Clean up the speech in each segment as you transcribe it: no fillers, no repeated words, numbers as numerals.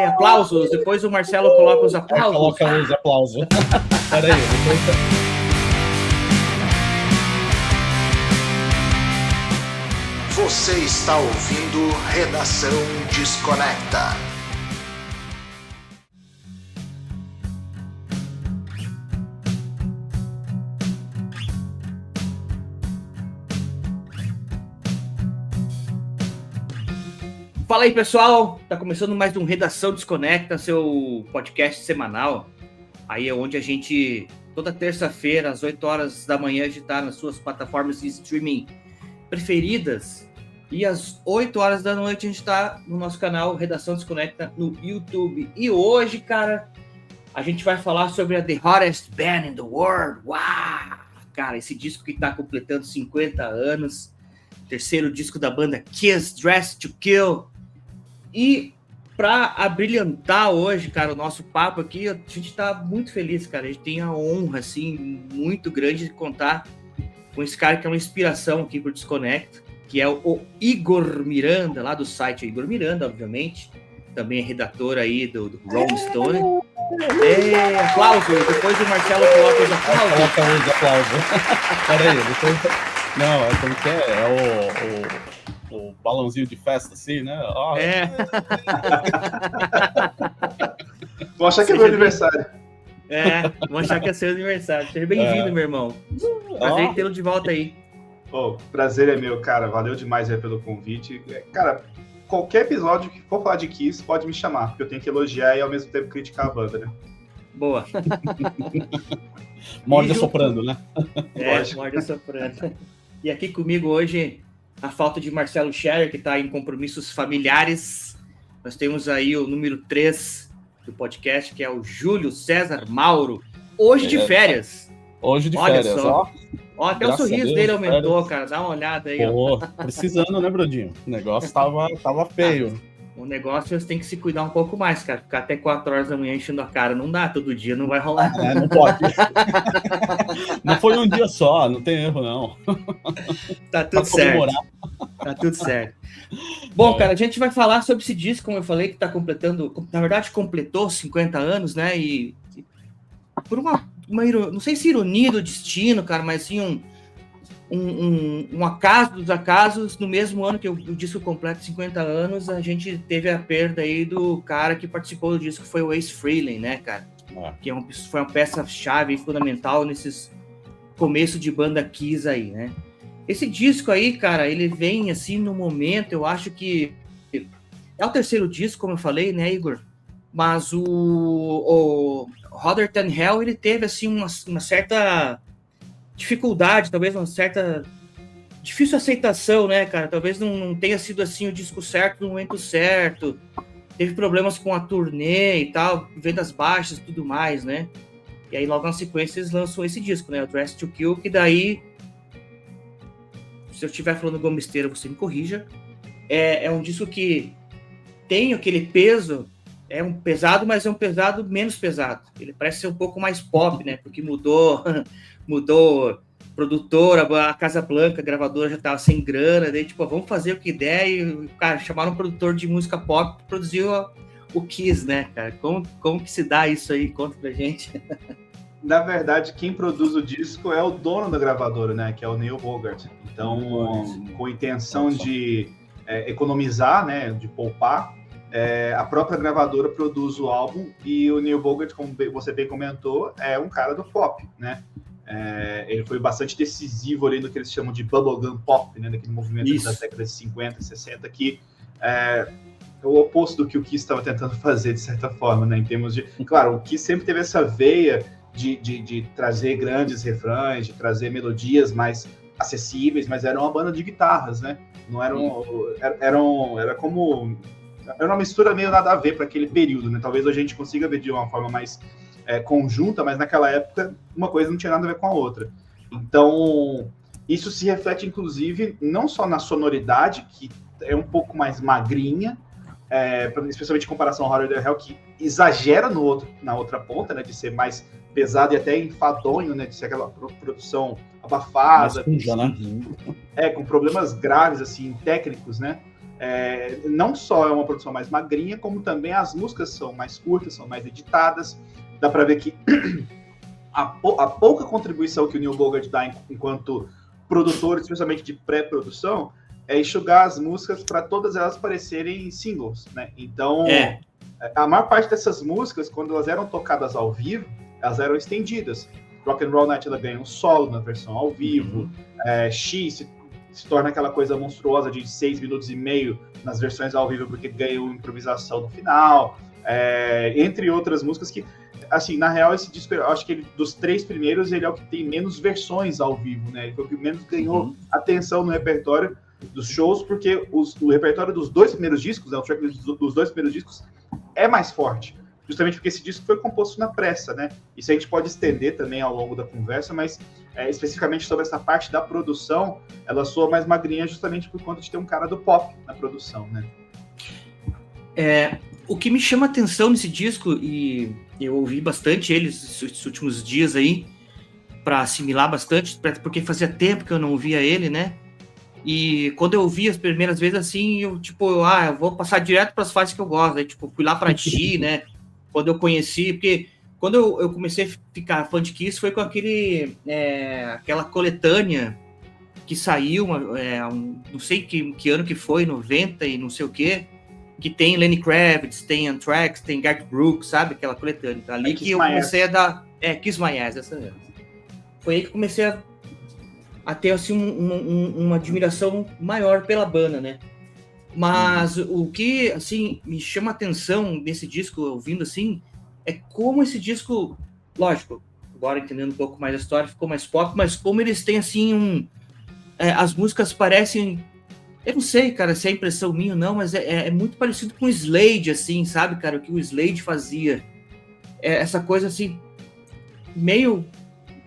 Aplausos. Depois o Marcelo coloca os aplausos. Coloca os aplausos. Peraí, depois... Você está ouvindo Redação Desconecta. Fala aí, pessoal. Tá começando mais um Redação Desconecta, seu podcast semanal. Aí é onde a gente, toda terça-feira, às 8 horas da manhã, a gente tá nas suas plataformas de streaming preferidas. E às 8 horas da noite a gente tá no nosso canal Redação Desconecta no YouTube. E hoje, cara, a gente vai falar sobre a The Hottest Band in the World. Uau! Cara, esse disco que tá completando 50 anos. Terceiro disco da banda Kiss, Dressed to Kill. E para abrilhantar hoje, cara, o nosso papo aqui, a gente tá muito feliz, cara. A gente tem a honra, assim, muito grande de contar com esse cara que é uma inspiração aqui pro Desconecta, que é o Igor Miranda, lá do site Igor Miranda, obviamente. Também é redator aí do Rolling Stone. Aplausos. Depois o Marcelo coloca os aplausos. Coloca os aplausos. Peraí, depois... Não, como que é? O balãozinho de festa, assim, né? Vão achar que é meu aniversário. Vão achar que é seu aniversário. Seja bem-vindo, meu irmão. Prazer em tê-lo de volta aí. Prazer é meu, cara. Valeu demais aí pelo convite. Cara, qualquer episódio que for falar de Kiss, pode me chamar, porque eu tenho que elogiar e ao mesmo tempo criticar a banda, né? Boa. Morde soprando, né? Morde soprando. E aqui comigo hoje, a falta de Marcelo Scherer, que está em compromissos familiares. Nós temos aí o número 3 do podcast, que é o Júlio César Mauro. Hoje de férias. Hoje de Olha férias, só. Até o sorriso dele aumentou, férias. cara. Dá uma olhada aí. Pô, precisando, né, Brodinho? O negócio tava feio. O negócio você tem que se cuidar um pouco mais, cara. Ficar até 4 horas da manhã enchendo a cara. Não dá todo dia, não vai rolar. Não pode. Não foi um dia só, não tem erro, não. Tá tudo certo. Tá tudo certo. Bom, cara, a gente vai falar sobre esse disco, como eu falei, que tá completando... Na verdade, completou 50 anos, né? E por uma não sei se ironia do destino, cara, mas sim um acaso dos acasos, no mesmo ano que o disco completa 50 anos, a gente teve a perda aí do cara que participou do disco, que foi o Ace Frehley, né, cara? Que foi uma peça-chave fundamental nesses começo de banda Kiss aí, né? Esse disco aí, cara, ele vem assim no momento, eu acho que é o terceiro disco, como eu falei, né, Igor? Mas o Hotter Than Hell, ele teve assim uma certa dificuldade, talvez uma certa difícil aceitação, né, cara? Talvez não tenha sido assim o disco certo no momento certo. Teve problemas com a turnê e tal, vendas baixas e tudo mais, né? E aí logo na sequência eles lançam esse disco, né? O Dressed to Kill, que daí, se eu estiver falando alguma besteira, você me corrija. É um disco que tem aquele peso, é um pesado, mas é um pesado menos pesado. Ele parece ser um pouco mais pop, né? Porque mudou produtora, a Casa Blanca, a gravadora já tava sem grana, daí tipo, vamos fazer o que der, e, cara, chamaram um produtor de música pop que produziu o Kiss, né, cara? Como que se dá isso aí? Conta pra gente. Na verdade, quem produz o disco é o dono da gravadora, né, que é o Neil Bogart. Então, com a intenção de economizar, né, de poupar, a própria gravadora produz o álbum, e o Neil Bogart, como você bem comentou, é um cara do pop, né? Ele foi bastante decisivo ali no que eles chamam de bubblegum pop, né, daquele movimento das décadas de 50 e 60, que é o oposto do que o Kiss estava tentando fazer, de certa forma, né, em termos de... Claro, o Kiss sempre teve essa veia de trazer grandes refrões, de trazer melodias mais acessíveis, mas era uma banda de guitarras, né? Não era uma mistura meio nada a ver para aquele período, né? Talvez hoje a gente consiga ver de uma forma mais conjunta, mas naquela época uma coisa não tinha nada a ver com a outra. Então, isso se reflete, inclusive, não só na sonoridade, que é um pouco mais magrinha, especialmente em comparação ao Hotter Than Hell, que exagera na outra ponta, né, de ser mais pesado e até enfadonho, né, de ser aquela produção abafada, suja, né? Com problemas graves, assim, técnicos, né? não só é uma produção mais magrinha, como também as músicas são mais curtas, são mais editadas. Dá para ver que a pouca contribuição que o Neil Bogart dá enquanto produtor, especialmente de pré-produção, é enxugar as músicas para todas elas parecerem singles, né? Então, a maior parte dessas músicas, quando elas eram tocadas ao vivo, elas eram estendidas. Rock and Roll Night, ela ganha um solo na versão ao vivo. X se torna aquela coisa monstruosa de 6 minutos e meio nas versões ao vivo, porque ganha uma improvisação no final. Entre outras músicas que, assim, na real, esse disco, eu acho que dos 3 primeiros, ele é o que tem menos versões ao vivo, né? Ele foi o que menos ganhou atenção no repertório dos shows, porque o repertório dos 2 primeiros discos, o track dos 2 primeiros discos, é mais forte. Justamente porque esse disco foi composto na pressa, né? Isso a gente pode estender também ao longo da conversa, mas especificamente sobre essa parte da produção, ela soa mais magrinha justamente por conta de ter um cara do pop na produção, né? O que me chama a atenção nesse disco, e eu ouvi bastante ele esses últimos dias aí, para assimilar bastante, porque fazia tempo que eu não ouvia ele, né? E quando eu ouvi as primeiras vezes, assim, eu vou passar direto para as fases que eu gosto. Aí, tipo, fui lá para ti, né? Quando eu conheci, porque quando eu comecei a ficar fã de Kiss foi com aquela coletânea que saiu, não sei que ano que foi, 90 e não sei o quê, que tem Lenny Kravitz, tem Anthrax, tem Garth Brooks, sabe? Aquela coletânea. Ali que eu comecei a dar... Kiss My Ass, essa mesmo. Foi aí que eu comecei a ter, assim, uma admiração maior pela banda, né? Mas o que, assim, me chama a atenção nesse disco, ouvindo assim, é como esse disco, lógico, agora entendendo um pouco mais a história, ficou mais pop, mas como eles têm, assim, as músicas parecem, eu não sei, cara, se é impressão minha ou não, mas é muito parecido com o Slade, assim, sabe, cara, o que o Slade fazia. Essa coisa, assim, meio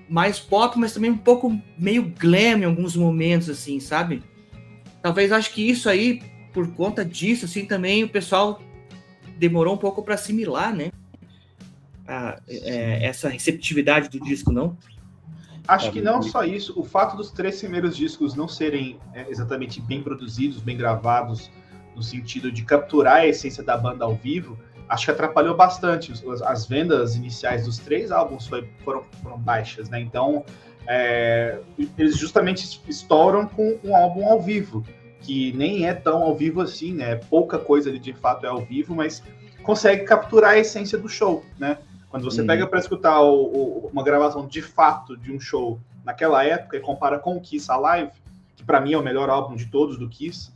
mais pop, mas também um pouco meio glam em alguns momentos, assim, sabe? Talvez acho que isso aí, por conta disso, assim, também o pessoal demorou um pouco para assimilar, né? Essa receptividade do disco, não? Acho que não só isso, o fato dos 3 primeiros discos não serem exatamente bem produzidos, bem gravados, no sentido de capturar a essência da banda ao vivo, acho que atrapalhou bastante. As vendas iniciais dos 3 álbuns foram baixas, né? Então, eles justamente estouram com um álbum ao vivo, que nem é tão ao vivo assim, né? Pouca coisa ali de fato é ao vivo, mas consegue capturar a essência do show, né? Quando você pega para escutar uma gravação de fato de um show naquela época e compara com o Kiss Alive, que para mim é o melhor álbum de todos do Kiss,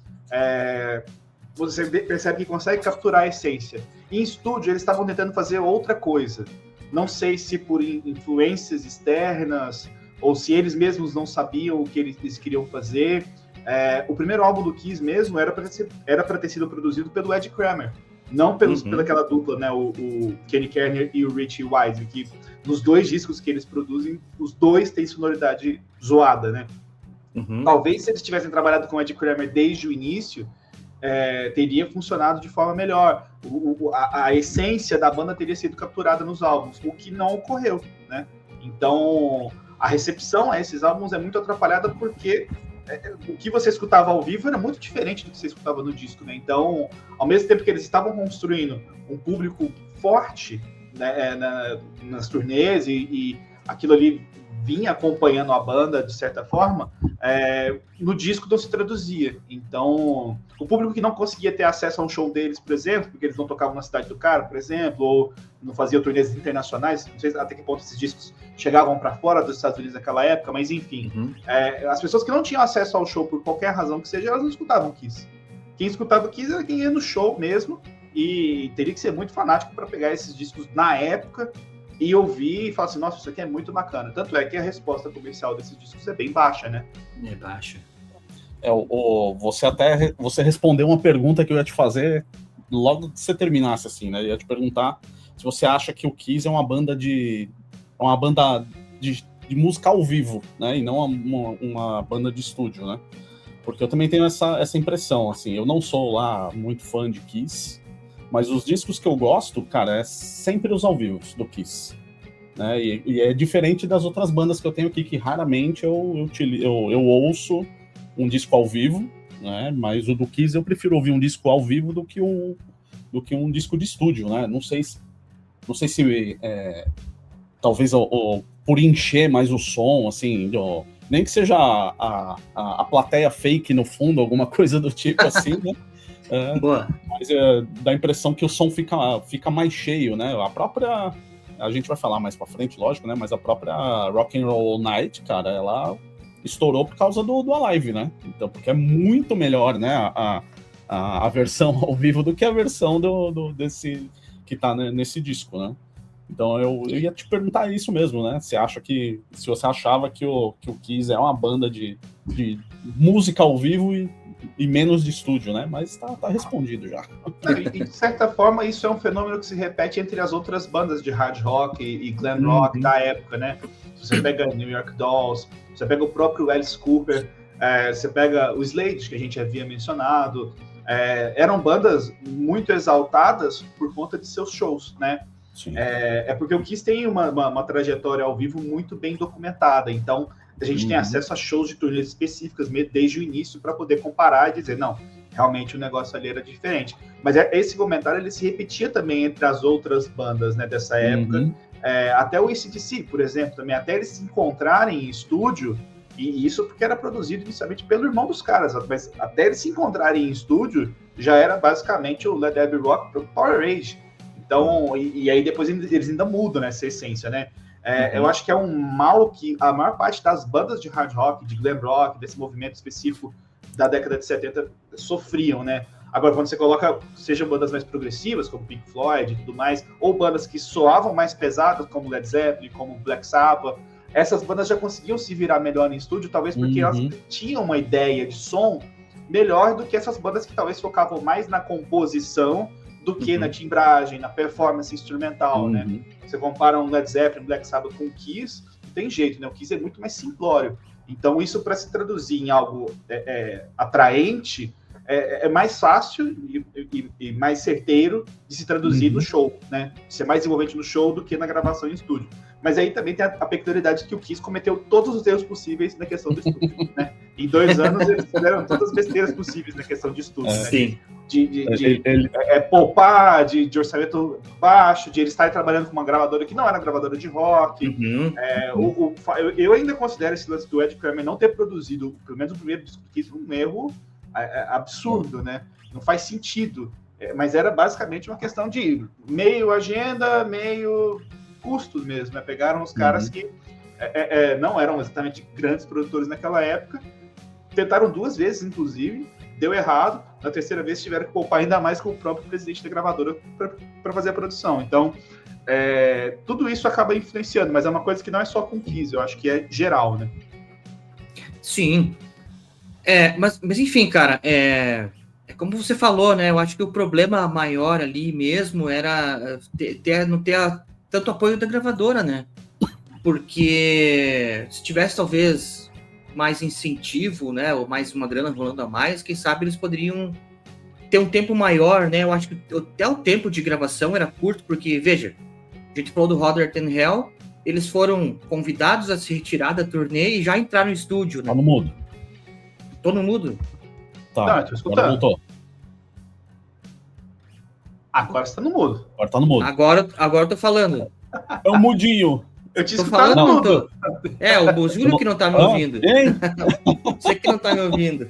você percebe que consegue capturar a essência. Em estúdio, eles estavam tentando fazer outra coisa. Não sei se por influências externas ou se eles mesmos não sabiam o que eles queriam fazer. O primeiro álbum do Kiss mesmo era para ter sido produzido pelo Ed Kramer, não pelaquela dupla, né, o Kenny Kerner e o Richie Wise, que nos 2 discos que eles produzem, os 2 têm sonoridade zoada, né? Talvez se eles tivessem trabalhado com o Ed Kramer desde o início, teria funcionado de forma melhor. A essência da banda teria sido capturada nos álbuns, o que não ocorreu, né? Então, a recepção a esses álbuns é muito atrapalhada porque o que você escutava ao vivo era muito diferente do que você escutava no disco, né? Então, ao mesmo tempo que eles estavam construindo um público forte, né, nas turnês e aquilo ali vinha acompanhando a banda de certa forma, no disco não se traduzia. Então, o público que não conseguia ter acesso a um show deles, por exemplo, porque eles não tocavam na cidade do cara, por exemplo, ou não faziam turnês internacionais, não sei até que ponto esses discos chegavam para fora dos Estados Unidos naquela época, mas enfim, as pessoas que não tinham acesso ao show por qualquer razão que seja, elas não escutavam Kiss. Quem escutava Kiss era quem ia no show mesmo, e teria que ser muito fanático para pegar esses discos na época e ouvir e falar assim, nossa, isso aqui é muito bacana. Tanto é que a resposta comercial desses discos é bem baixa, né? É baixa. Você respondeu uma pergunta que eu ia te fazer logo que você terminasse, assim, né? Eu ia te perguntar se você acha que o Kiss é uma banda de música ao vivo, né? E não uma banda de estúdio, né? Porque eu também tenho essa impressão, assim. Eu não sou lá muito fã de Kiss, mas os discos que eu gosto, cara, é sempre os ao vivo do Kiss, né? E é diferente das outras bandas que eu tenho aqui, que raramente eu ouço um disco ao vivo, né? Mas o do Kiss eu prefiro ouvir um disco ao vivo do que um disco de estúdio, né? Não sei se talvez por encher mais o som, assim, nem que seja a plateia fake no fundo, alguma coisa do tipo assim, né? Boa. Mas dá a impressão que o som fica mais cheio, né? A gente vai falar mais pra frente, lógico, né? Mas a própria Rock and Roll Night, cara, ela estourou por causa do Alive, né? Então, porque é muito melhor, né? A versão ao vivo do que a versão desse que tá nesse disco, né? Então eu ia te perguntar isso mesmo, né? Se você achava que o Kiss é uma banda de música ao vivo e menos de estúdio, né? Mas tá respondido já. E de certa forma, isso é um fenômeno que se repete entre as outras bandas de hard rock e glam rock da época, né? Você pega New York Dolls, você pega o próprio Alice Cooper, você pega o Slade, que a gente havia mencionado, eram bandas muito exaltadas por conta de seus shows, né? Porque o Kiss tem uma trajetória ao vivo muito bem documentada, então a gente tem acesso a shows de turnês específicas desde o início para poder comparar e dizer, não, realmente o negócio ali era diferente. Mas esse comentário ele se repetia também entre as outras bandas, né, dessa época. Até o AC/DC, por exemplo, também, até eles se encontrarem em estúdio, e isso porque era produzido inicialmente pelo irmão dos caras, mas até eles se encontrarem em estúdio, já era basicamente o Let There Be Rock pro Power Age. Então, e aí depois eles ainda mudam nessa essência, né? Eu acho que é um mal que a maior parte das bandas de hard rock, de glam rock, desse movimento específico da década de 70 sofriam, né? Agora, quando você coloca, seja bandas mais progressivas, como Pink Floyd e tudo mais, ou bandas que soavam mais pesadas, como Led Zeppelin, como Black Sabbath, essas bandas já conseguiam se virar melhor em estúdio, talvez porque elas tinham uma ideia de som melhor do que essas bandas que talvez focavam mais na composição do que na timbragem, na performance instrumental, né? Você compara um Led Zeppelin, Black Sabbath com o Kiss, não tem jeito, né? O Kiss é muito mais simplório. Então, isso para se traduzir em algo atraente, é mais fácil e mais certeiro de se traduzir no show, né? De ser mais envolvente no show do que na gravação em estúdio. Mas aí também tem a peculiaridade que o Kiss cometeu todos os erros possíveis na questão do estúdio, né? Em 2 anos eles fizeram todas as besteiras possíveis na questão de estúdio, né? Sim. De poupar, de orçamento baixo, de eles estarem trabalhando com uma gravadora que não era gravadora de rock. Eu ainda considero esse lance do Ed Kramer não ter produzido, pelo menos o primeiro disco do Kiss, um erro absurdo, né? Não faz sentido. Mas era basicamente uma questão de meio agenda, meio custos mesmo, né? Pegaram os caras que não eram exatamente grandes produtores naquela época, tentaram 2 vezes, inclusive, deu errado, na 3ª vez tiveram que poupar ainda mais com o próprio presidente da gravadora para fazer a produção. Então, tudo isso acaba influenciando, mas é uma coisa que não é só com o Kiss, eu acho que é geral, né? Sim. Mas enfim, cara, como você falou, né? Eu acho que o problema maior ali mesmo era não ter tanto apoio da gravadora, né? Porque se tivesse talvez mais incentivo, né? Ou mais uma grana rolando a mais, quem sabe eles poderiam ter um tempo maior, né? Eu acho que até o tempo de gravação era curto, porque, veja, a gente falou do Hotter Than Hell, eles foram convidados a se retirar da turnê e já entraram no estúdio, né? Tá no mudo. Tô no mudo? Tá, tô escutando. Agora voltou. Agora você tá no mudo. Agora tá no mudo. Agora eu tô falando. É um mudinho. Eu te Tô escutava falando, no mudo. o Júlio que não tá me ouvindo. Hein? Você que não tá me ouvindo.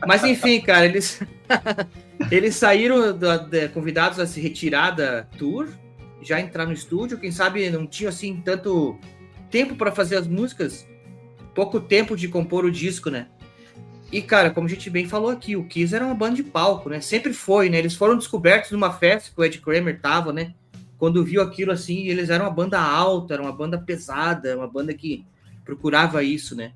Mas enfim, cara, eles saíram convidados a se retirar da tour, já entrar no estúdio, quem sabe não tinham assim tanto tempo para fazer as músicas, pouco tempo de compor o disco, né? E, cara, como a gente bem falou aqui, o Kiss era uma banda de palco, né? Sempre foi, né? Eles foram descobertos numa festa que o Ed Kramer tava, né? Quando viu aquilo assim, eles eram uma banda alta, era uma banda pesada, uma banda que procurava isso, né?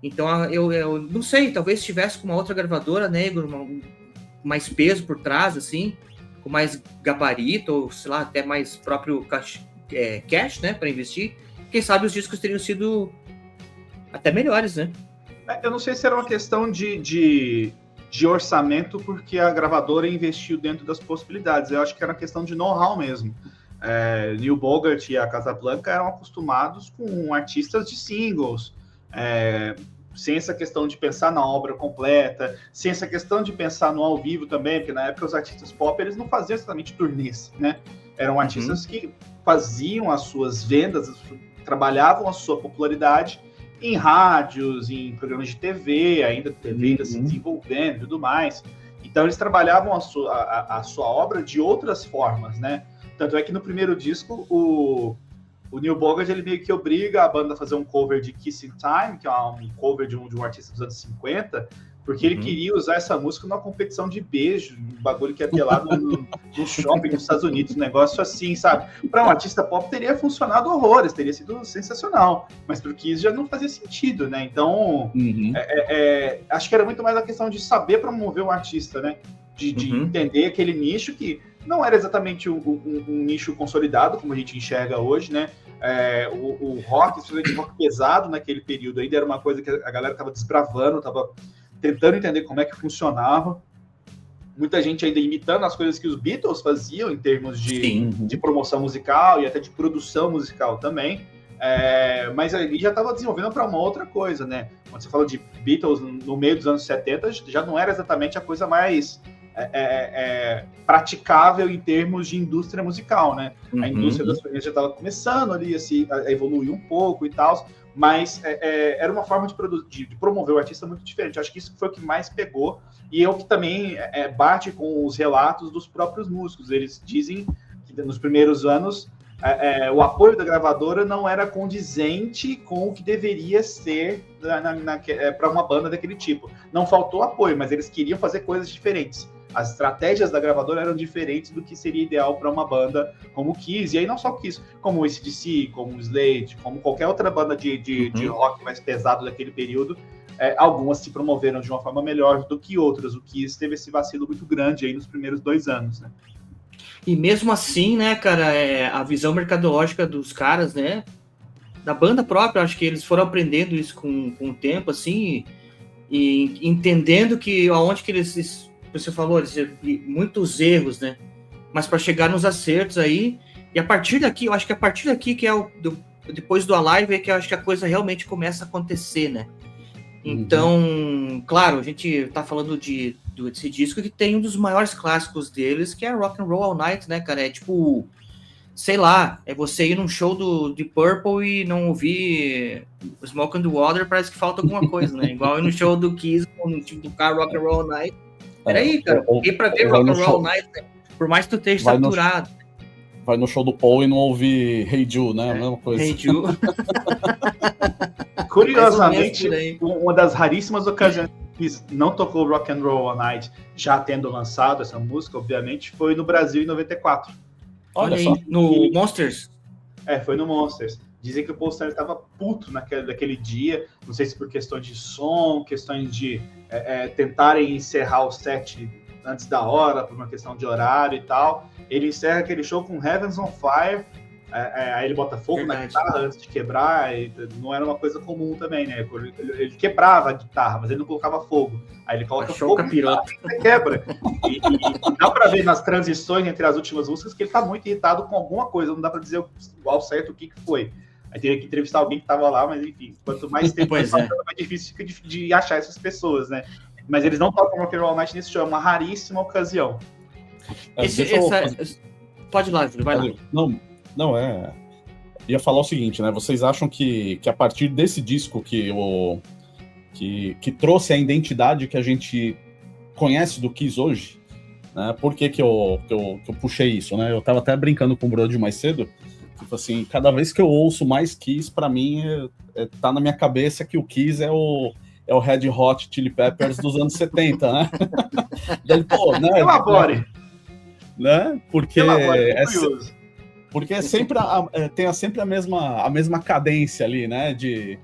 Então, eu não sei, talvez tivesse com uma outra gravadora, né, mais peso por trás, assim, com mais gabarito, ou sei lá, até mais próprio cash, né, para investir. Quem sabe os discos teriam sido até melhores, né? Eu não sei se era uma questão de orçamento, porque a gravadora investiu dentro das possibilidades. Eu acho que era uma questão de know-how mesmo. Neil Bogart e a Casablanca eram acostumados com artistas de singles, sem essa questão de pensar na obra completa, sem essa questão de pensar no ao vivo também, porque na época os artistas pop, eles não faziam exatamente turnês, né? Eram artistas que faziam as suas vendas, trabalhavam a sua popularidade em rádios, em programas de TV, ainda TV ainda se desenvolvendo e tudo mais. Então eles trabalhavam a sua obra de outras formas, né? Tanto é que no primeiro disco, o Neil Bogart, ele meio que obriga a banda a fazer um cover de Kissing Time, que é um cover de um artista dos anos 50, porque ele queria usar essa música numa competição de beijo, um bagulho que ia ter lá no shopping dos Estados Unidos, um negócio assim, sabe? Para um artista pop teria funcionado horrores, teria sido sensacional, mas para o Kiss já não fazia sentido, né? Então, acho que era muito mais a questão de saber promover o artista, né? De entender aquele nicho que não era exatamente um nicho consolidado, como a gente enxerga hoje, né? O rock, especialmente rock pesado naquele período ainda era uma coisa que a galera estava desbravando, estava tentando entender como é que funcionava. Muita gente ainda imitando as coisas que os Beatles faziam em termos de promoção musical e até de produção musical também. Mas ali já estava desenvolvendo para uma outra coisa, né? Quando você fala de Beatles no meio dos anos 70, já não era exatamente a coisa mais praticável em termos de indústria musical, né? A indústria das famílias já estava começando ali a evoluir um pouco e tal, mas era uma forma de promover o artista muito diferente. Acho que isso foi o que mais pegou e é o que também bate com os relatos dos próprios músicos. Eles dizem que nos primeiros anos o apoio da gravadora não era condizente com o que deveria ser para uma banda daquele tipo. Não faltou apoio, mas eles queriam fazer coisas diferentes. As estratégias da gravadora eram diferentes do que seria ideal para uma banda como o Kiss, e aí não só o Kiss, como o AC/DC, como o Slade, como qualquer outra banda de rock mais pesado daquele período. Algumas se promoveram de uma forma melhor do que outras. O Kiss teve esse vacilo muito grande aí nos primeiros 2 anos, né? E mesmo assim, né, cara, a visão mercadológica dos caras, né, da banda própria, acho que eles foram aprendendo isso com o tempo, assim, e entendendo que aonde que eles, você falou, muitos erros, né, mas para chegar nos acertos aí, e a partir daqui, eu acho que a partir daqui que depois do Alive é que eu acho que a coisa realmente começa a acontecer, né. Então, claro, a gente tá falando desse disco que tem um dos maiores clássicos deles, que é Rock and Roll All Night, né, cara? É tipo, sei lá, é você ir num show de Purple e não ouvir Smoke on the Water, parece que falta alguma coisa, né? Igual ir no show do Kiss, no tipo do cara Rock and Roll All Night. Peraí, cara, ir pra ver Rock and Roll All Night, né? Por mais que tu esteja saturado. Vai no show do Paul e não ouvir Hey Jude, né? A mesma coisa. Hey Jude. Curiosamente, uma das raríssimas ocasiões que não tocou Rock and Roll All Night, já tendo lançado essa música, obviamente, foi no Brasil em 94. Olha aí, no Monsters. Foi no Monsters. Dizem que o Paul Stanley estava puto naquele dia, não sei se por questões de som, questões de tentarem encerrar o set antes da hora, por uma questão de horário e tal. Ele encerra aquele show com Heaven's on Fire, aí ele bota fogo na guitarra antes de quebrar, e não era uma coisa comum também, né? Ele quebrava a guitarra, mas ele não colocava fogo. Aí ele coloca fogo e quebra. E dá pra ver nas transições entre as últimas músicas que ele tá muito irritado com alguma coisa, não dá pra dizer ao certo o que foi. Aí teria que entrevistar alguém que tava lá, mas enfim, quanto mais tempo mais difícil fica de achar essas pessoas, né? Mas eles não tocam Rock and Roll All Night nesse show, é uma raríssima ocasião. Pode ir lá, Júlio, vai lá. Não, ia falar o seguinte, né? Vocês acham que a partir desse disco que trouxe a identidade que a gente conhece do Kiss hoje, né? Por que eu puxei isso, né? Eu tava até brincando com o Brody mais cedo, tipo assim, cada vez que eu ouço mais Kiss, pra mim, tá na minha cabeça que o Kiss é o Red Hot Chili Peppers dos anos 70, né? Daí, pô, né? Elabore! Né? Porque curioso. Porque tem sempre a mesma cadência ali, né? De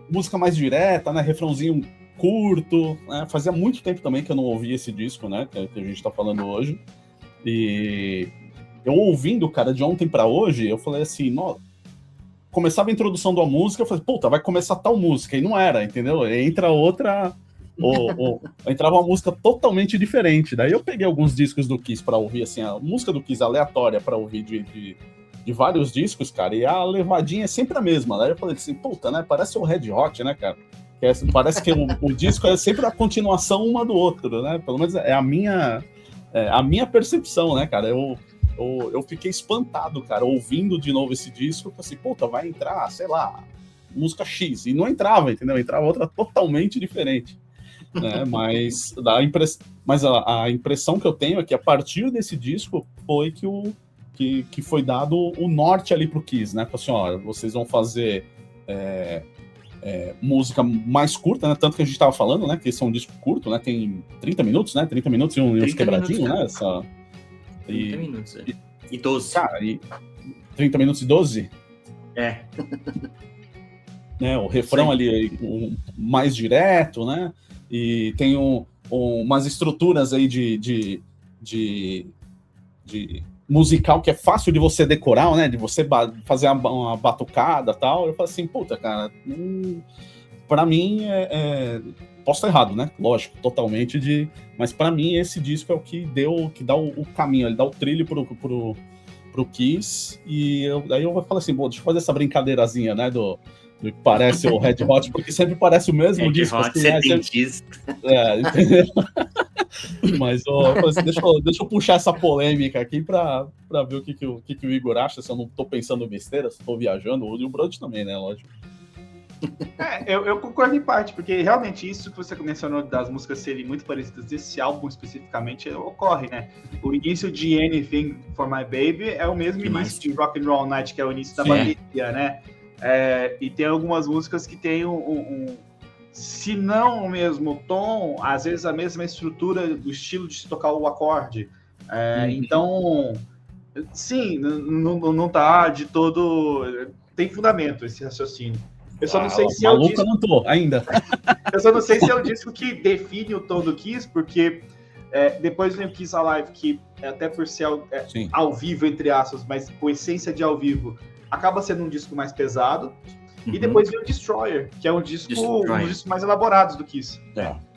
música mais direta, né? Refrãozinho curto, né? Fazia muito tempo também que eu não ouvia esse disco, né? Que a gente tá falando hoje. E eu ouvindo, cara, de ontem pra hoje, eu falei assim, começava a introdução da música, eu falei, puta, vai começar tal música, e não era, entendeu? Entra outra... entrava uma música totalmente diferente. Daí eu peguei alguns discos do Kiss pra ouvir, assim, a música do Kiss aleatória pra ouvir de vários discos, cara, e a levadinha é sempre a mesma. Daí eu falei assim, puta, né? Parece o Red Hot, né, cara? Parece que o disco é sempre a continuação uma do outro, né? Pelo menos é a minha percepção, né, cara? Eu fiquei espantado, cara, ouvindo de novo esse disco. Eu falei assim, puta, vai entrar, sei lá, música X. E não entrava, entendeu? Entrava outra totalmente diferente. Né? Mas a impressão que eu tenho é que a partir desse disco foi que foi dado o norte ali pro Kiss, né? Falei assim, ó, vocês vão fazer música mais curta, né? Tanto que a gente tava falando, né? Que esse é um disco curto, né? Tem 30 minutos, né? 30 minutos e uns quebradinhos, né? 30 minutos, E 12. Cara, 30 minutos e 12? É. Né, o refrão ali mais direto, né? E tem umas estruturas aí de musical que é fácil de você decorar, né? De você fazer uma batucada e tal. Eu falo assim, puta, cara, pra mim posso estar errado, né? Lógico, totalmente mas pra mim esse disco é o que dá o caminho, ele dá o trilho pro Kiss. E daí eu vou falar assim, bom, deixa eu fazer essa brincadeirazinha, né? Do que parece o Red Hot, porque sempre parece o mesmo disco. Red Hot setentista. Entendeu? Mas deixa eu puxar essa polêmica aqui pra ver o que o Igor acha, se eu não tô pensando besteira, se eu tô viajando, e o Brody também, né, lógico. Eu concordo em parte, porque realmente isso que você mencionou das músicas serem muito parecidas desse álbum especificamente ocorre, né? O início de Anything for My Baby é o mesmo início de Rock and Roll Night, que é o início da bateria, né? E tem algumas músicas que tem se não o mesmo tom, às vezes a mesma estrutura do estilo de se tocar o acorde. Então, sim, não tá de todo... Tem fundamento esse raciocínio. Eu só não sei se é o disco... não tô, ainda. Eu só não sei se é o disco que define o tom do Kiss, porque depois vem o Kiss Alive, que até por ser ao vivo, entre aspas, mas com essência de ao vivo, acaba sendo um disco mais pesado. E depois vem o Destroyer, que é um dos discos mais elaborados do Kiss.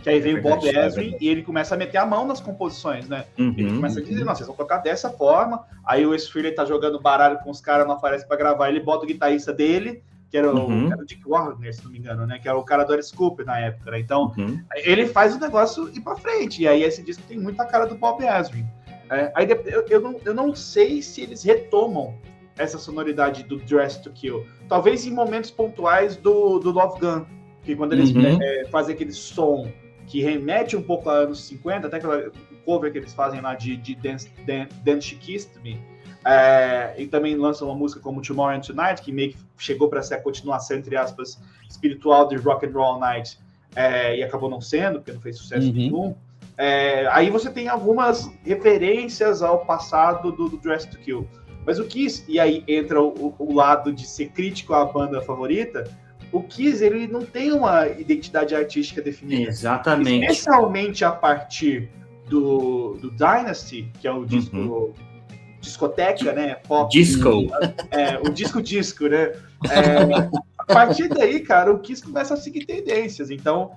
Que aí vem o Bob Ezrin e ele começa a meter a mão nas composições, né? Ele começa a dizer, não, vocês vão tocar dessa forma. Aí o Ace Frehley tá jogando baralho com os caras, não aparece pra gravar, ele bota o guitarrista dele, que era o Dick Warner, se não me engano, né? Que era o cara do Alice Cooper na época, né? Então, ele faz o negócio ir pra frente. E aí esse disco tem muita cara do Bob Ezrin. Aí eu não sei se eles retomam essa sonoridade do Dress to Kill. Talvez em momentos pontuais do Love Gun, que quando eles fazem aquele som que remete um pouco a anos 50, até aquela cover que eles fazem lá de Dance She Kissed Me, e também lançam uma música como Tomorrow and Tonight, que meio que chegou para ser a continuação, entre aspas, espiritual de Rock and Roll Night, e acabou não sendo, porque não fez sucesso nenhum. Aí você tem algumas referências ao passado do Dress to Kill. Mas o Kiss, e aí entra o lado de ser crítico à banda favorita, o Kiss, ele não tem uma identidade artística definida. Exatamente. Especialmente a partir do Dynasty, que é o disco discoteca, né? Pop, disco. O disco, né? A partir daí, cara, o Kiss começa a seguir tendências. Então,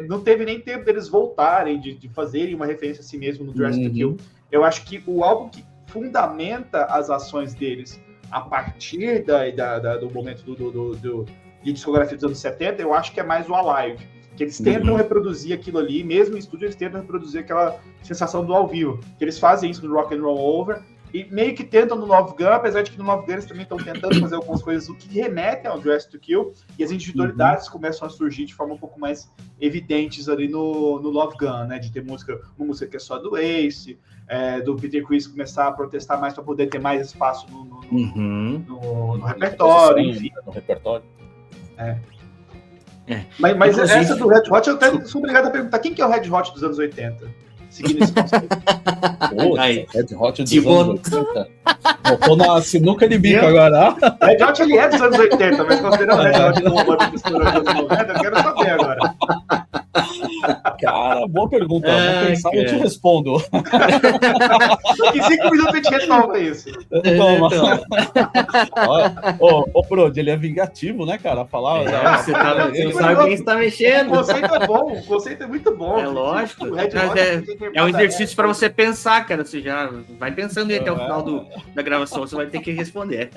não teve nem tempo deles voltarem, de fazerem uma referência a si mesmo no Dress to Kill. Eu acho que o álbum que fundamenta as ações deles a partir do momento de discografia dos anos 70, eu acho que é mais o Alive, que eles tentam reproduzir aquilo ali, mesmo em estúdio eles tentam reproduzir aquela sensação do ao vivo, que eles fazem isso no Rock and Roll Over, e meio que tentam no Love Gun, apesar de que no Love Gun eles também estão tentando fazer algumas coisas que remetem ao Dress to Kill, e as individualidades começam a surgir de forma um pouco mais evidentes ali no Love Gun, né, de ter uma música que é só do Ace, do Peter Criss começar a protestar mais para poder ter mais espaço no repertório, enfim. No repertório. Mas essa do Red Hot, eu até sou obrigado a perguntar, quem que é o Red Hot dos anos 80? Seguindo esse conceito. Red Hot dos anos 80. Botou na sinuca de bico agora. Red Hot, ele é dos anos 80, mas considerando o Red Hot como uma banda dos anos 90, eu quero saber agora. Cara, boa pergunta. Vou pensar e eu te respondo. Em 5 minutos a gente resolve isso. Ô, Brody, ele é vingativo, né, cara? Falar. Você não sabe quem está mexendo. O conceito é bom, o conceito é muito bom. É lógico. É um exercício para você pensar, cara. Você já vai pensando aí até o final da gravação, você vai ter que responder.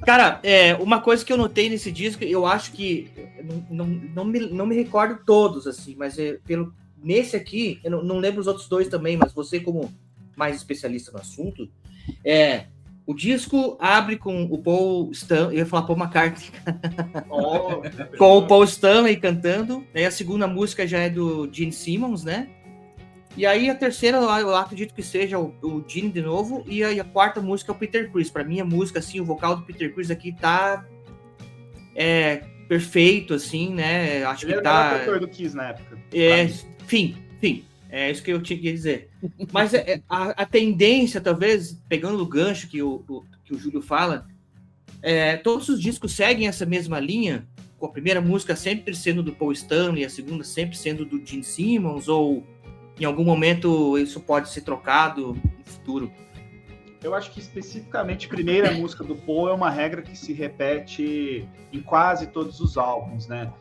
Cara, uma coisa que eu notei nesse disco, eu acho que não me recordo todos, assim, mas nesse aqui, eu não lembro os outros dois também, mas você, como mais especialista no assunto, o disco abre com o Paul Stanley, eu ia falar Paul McCartney, com o Paul Stanley cantando, aí a segunda música já é do Gene Simmons, né? E aí a terceira, eu acredito que seja o Gene de novo, e a quarta música é o Peter Criss. Pra mim, a música, assim, o vocal do Peter Criss aqui tá perfeito, assim, né? Acho que tá... Ele era o cantor do Kiss na época. Enfim, é isso que eu tinha que dizer. Mas a tendência, talvez, pegando o gancho que o Júlio fala, todos os discos seguem essa mesma linha, com a primeira música sempre sendo do Paul Stanley, a segunda sempre sendo do Gene Simmons, ou em algum momento isso pode ser trocado no futuro? Eu acho que especificamente a primeira música do Paul é uma regra que se repete em quase todos os álbuns, né?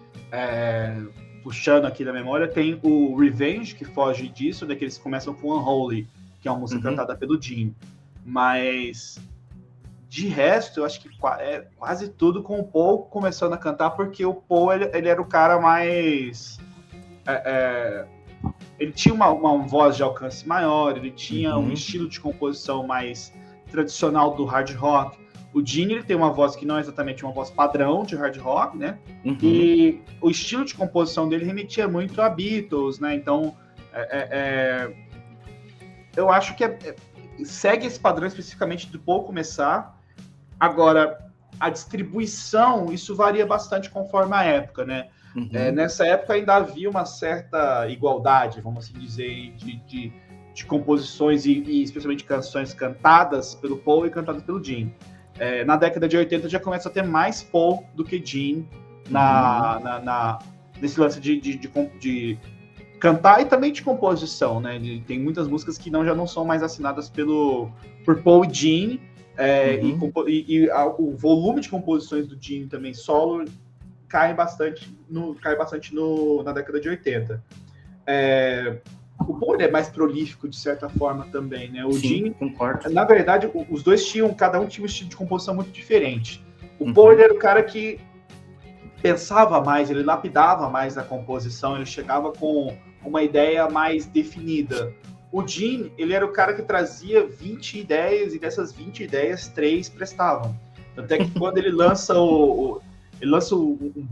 Puxando aqui da memória, tem o Revenge, que foge disso, que eles começam com Unholy, que é uma música cantada pelo Gene. Mas, de resto, eu acho que quase tudo com o Paul começando a cantar, porque o Paul ele era o cara mais... ele tinha uma voz de alcance maior, ele tinha um estilo de composição mais tradicional do hard rock. O Gene, ele tem uma voz que não é exatamente uma voz padrão de hard rock, né? E o estilo de composição dele remetia muito a Beatles, né? Então, eu acho que segue esse padrão especificamente do Paul começar. Agora, a distribuição, isso varia bastante conforme a época, né? Nessa época ainda havia uma certa igualdade, vamos assim dizer, de composições e especialmente canções cantadas pelo Paul e cantadas pelo Gene. Na década de 80 já começa a ter mais Paul do que Gene nesse lance de cantar e também de composição, né? Tem muitas músicas que já não são mais assinadas por Paul e Gene, e o volume de composições do Gene também solo cai bastante na década de 80. O Paul é mais prolífico, de certa forma, também, né? O Gene, concordo. Na verdade, os dois cada um tinha um estilo de composição muito diferente. O Paul ele era o cara que pensava mais, ele lapidava mais a composição, ele chegava com uma ideia mais definida. O Gene, ele era o cara que trazia 20 ideias, e dessas 20 ideias, 3 prestavam. Tanto é que quando ele lança um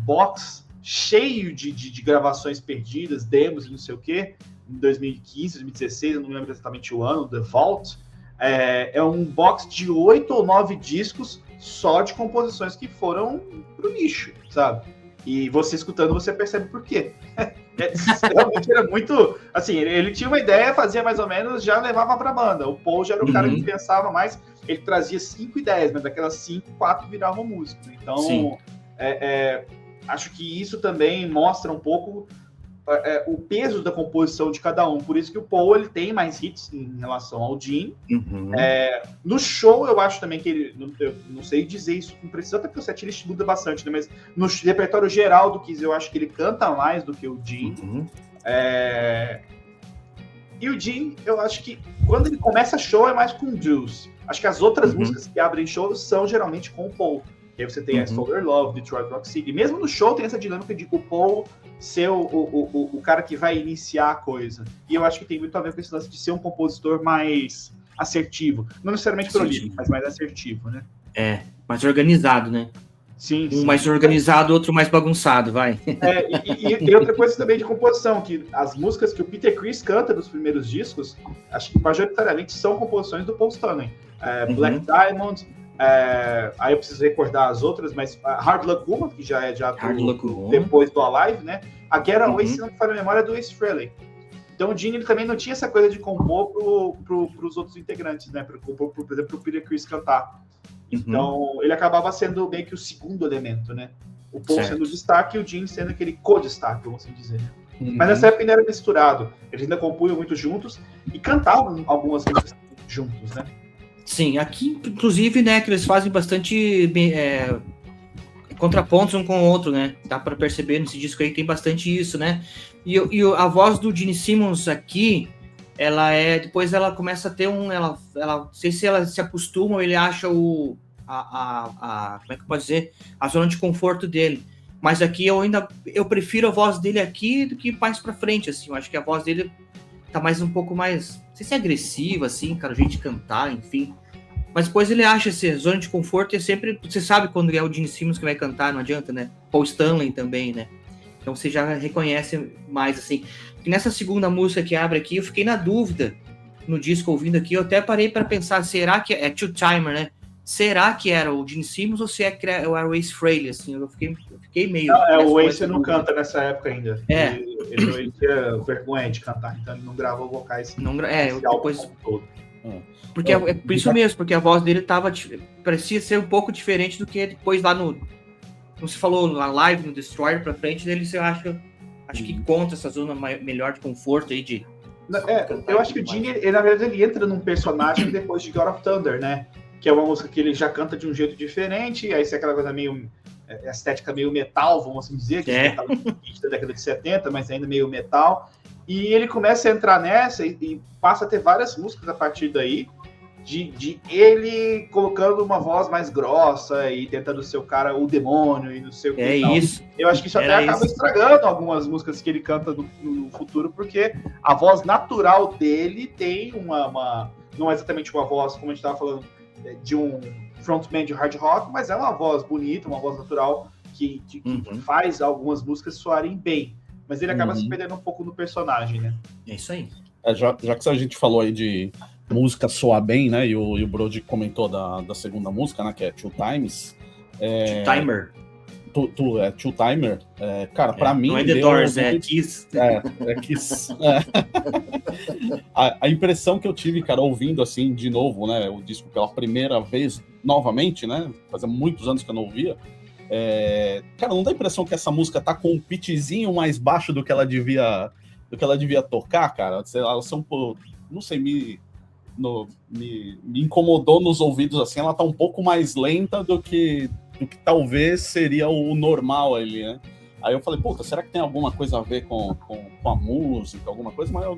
box cheio de gravações perdidas, demos e não sei o quê, em 2015, 2016, eu não lembro exatamente o ano, The Vault, é um box de 8 ou 9 discos só de composições que foram pro lixo, sabe? E você escutando, você percebe por quê. Realmente era muito... Assim, ele tinha uma ideia, fazia mais ou menos, já levava pra banda. O Paul já era o cara que pensava mais, ele trazia 5 ideias, mas daquelas 5, 4 viravam música. Então, acho que isso também mostra um pouco o peso da composição de cada um. Por isso que o Paul ele tem mais hits em relação ao Gene. No show, eu acho também que ele... Eu não sei dizer isso com precisão, até porque o setlist muda bastante, né? Mas no repertório geral do Kiss, eu acho que ele canta mais do que o Gene. E o Gene, eu acho que quando ele começa show é mais com o Juice. Acho que as outras músicas que abrem show são geralmente com o Paul. E aí você tem a Solar Love, Detroit Rock City. Mesmo no show tem essa dinâmica de o Paul ser o cara que vai iniciar a coisa. E eu acho que tem muito a ver com esse lance de ser um compositor mais assertivo. Não necessariamente prolífico, mas mais assertivo, né? Mais organizado, né? Sim. Um mais organizado, outro mais bagunçado, vai. E outra coisa também de composição, que as músicas que o Peter Criss canta dos primeiros discos, acho que majoritariamente são composições do Paul Stanley. Black Diamond, aí eu preciso recordar as outras, mas Hard Luck Woman, que já depois do Alive, né? A Get Away, se não me falha a memória, é do Ace Frehley. Então o Gene ele também não tinha essa coisa de compor pros outros integrantes, né? Por exemplo, pro Peter Criss cantar. Então ele acabava sendo meio que o segundo elemento, né? O Paul sendo o destaque e o Gene sendo aquele co-destaque, vamos assim dizer. Mas nessa época ainda era misturado. Eles ainda compunham muito juntos e cantavam algumas músicas juntos, né? Sim, aqui, inclusive, né, que eles fazem bastante contrapontos um com o outro, né? Dá para perceber nesse disco aí, tem bastante isso, né? E a voz do Gene Simmons aqui, depois ela começa a ter ela não sei se ela se acostuma ou ele acha como é que eu posso dizer? A zona de conforto dele. Mas aqui eu prefiro a voz dele aqui do que mais pra frente, assim. Eu acho que a voz dele tá um pouco mais, não sei se é agressiva, assim, cara, o jeito de cantar, enfim. Mas depois ele acha essa zona de conforto e é sempre, você sabe quando é o Gene Simmons que vai cantar, não adianta, né? Paul Stanley também, né? Então você já reconhece mais, assim. E nessa segunda música que abre aqui, eu fiquei na dúvida no disco ouvindo aqui, eu até parei para pensar, será que é Two Timer, né? Será que era o Gene Simmons ou se era o Ace Frehley, assim? Eu fiquei meio... Não, o Ace não canta nessa época ainda. É. Ele tinha vergonha de cantar, então ele não gravou vocais. Depois... Porque é por isso mesmo, porque a voz dele parecia ser um pouco diferente do que depois lá no... Como você falou, na live, no Destroyer pra frente dele, você acho que conta essa zona melhor de conforto aí de... eu acho que o Gene, na verdade, ele entra num personagem depois de God of Thunder, né? Que é uma música que ele já canta de um jeito diferente, aí é aquela coisa meio... estética meio metal, vamos assim dizer, que é da década de 70, mas ainda meio metal. E ele começa a entrar nessa e passa a ter várias músicas a partir daí, de ele colocando uma voz mais grossa e tentando ser o cara, o demônio e não sei o que. Isso. Eu acho que isso até acaba estragando algumas músicas que ele canta no futuro, porque a voz natural dele tem não é exatamente uma voz, como a gente estava falando, de um frontman de hard rock, mas é uma voz bonita, uma voz natural que faz algumas músicas soarem bem. Mas ele acaba se perdendo um pouco no personagem, né? É isso aí. Já que a gente falou aí de música soar bem, né? E o Brody comentou da segunda música, né? Que é Two Times. Two Timer. Two Timer. Cara, pra mim... Não é The Doors, é Kiss. É Kiss. A impressão que eu tive, cara, ouvindo assim, de novo, né? O disco pela primeira vez, novamente, né? Fazia muitos anos que eu não ouvia. Cara, não dá a impressão que essa música tá com um pitchzinho mais baixo do que ela devia tocar, cara? Sei lá, não sei, me incomodou nos ouvidos, assim, ela tá um pouco mais lenta do que talvez seria o normal ali, né? Aí eu falei, puta, será que tem alguma coisa a ver com a música, alguma coisa? Mas eu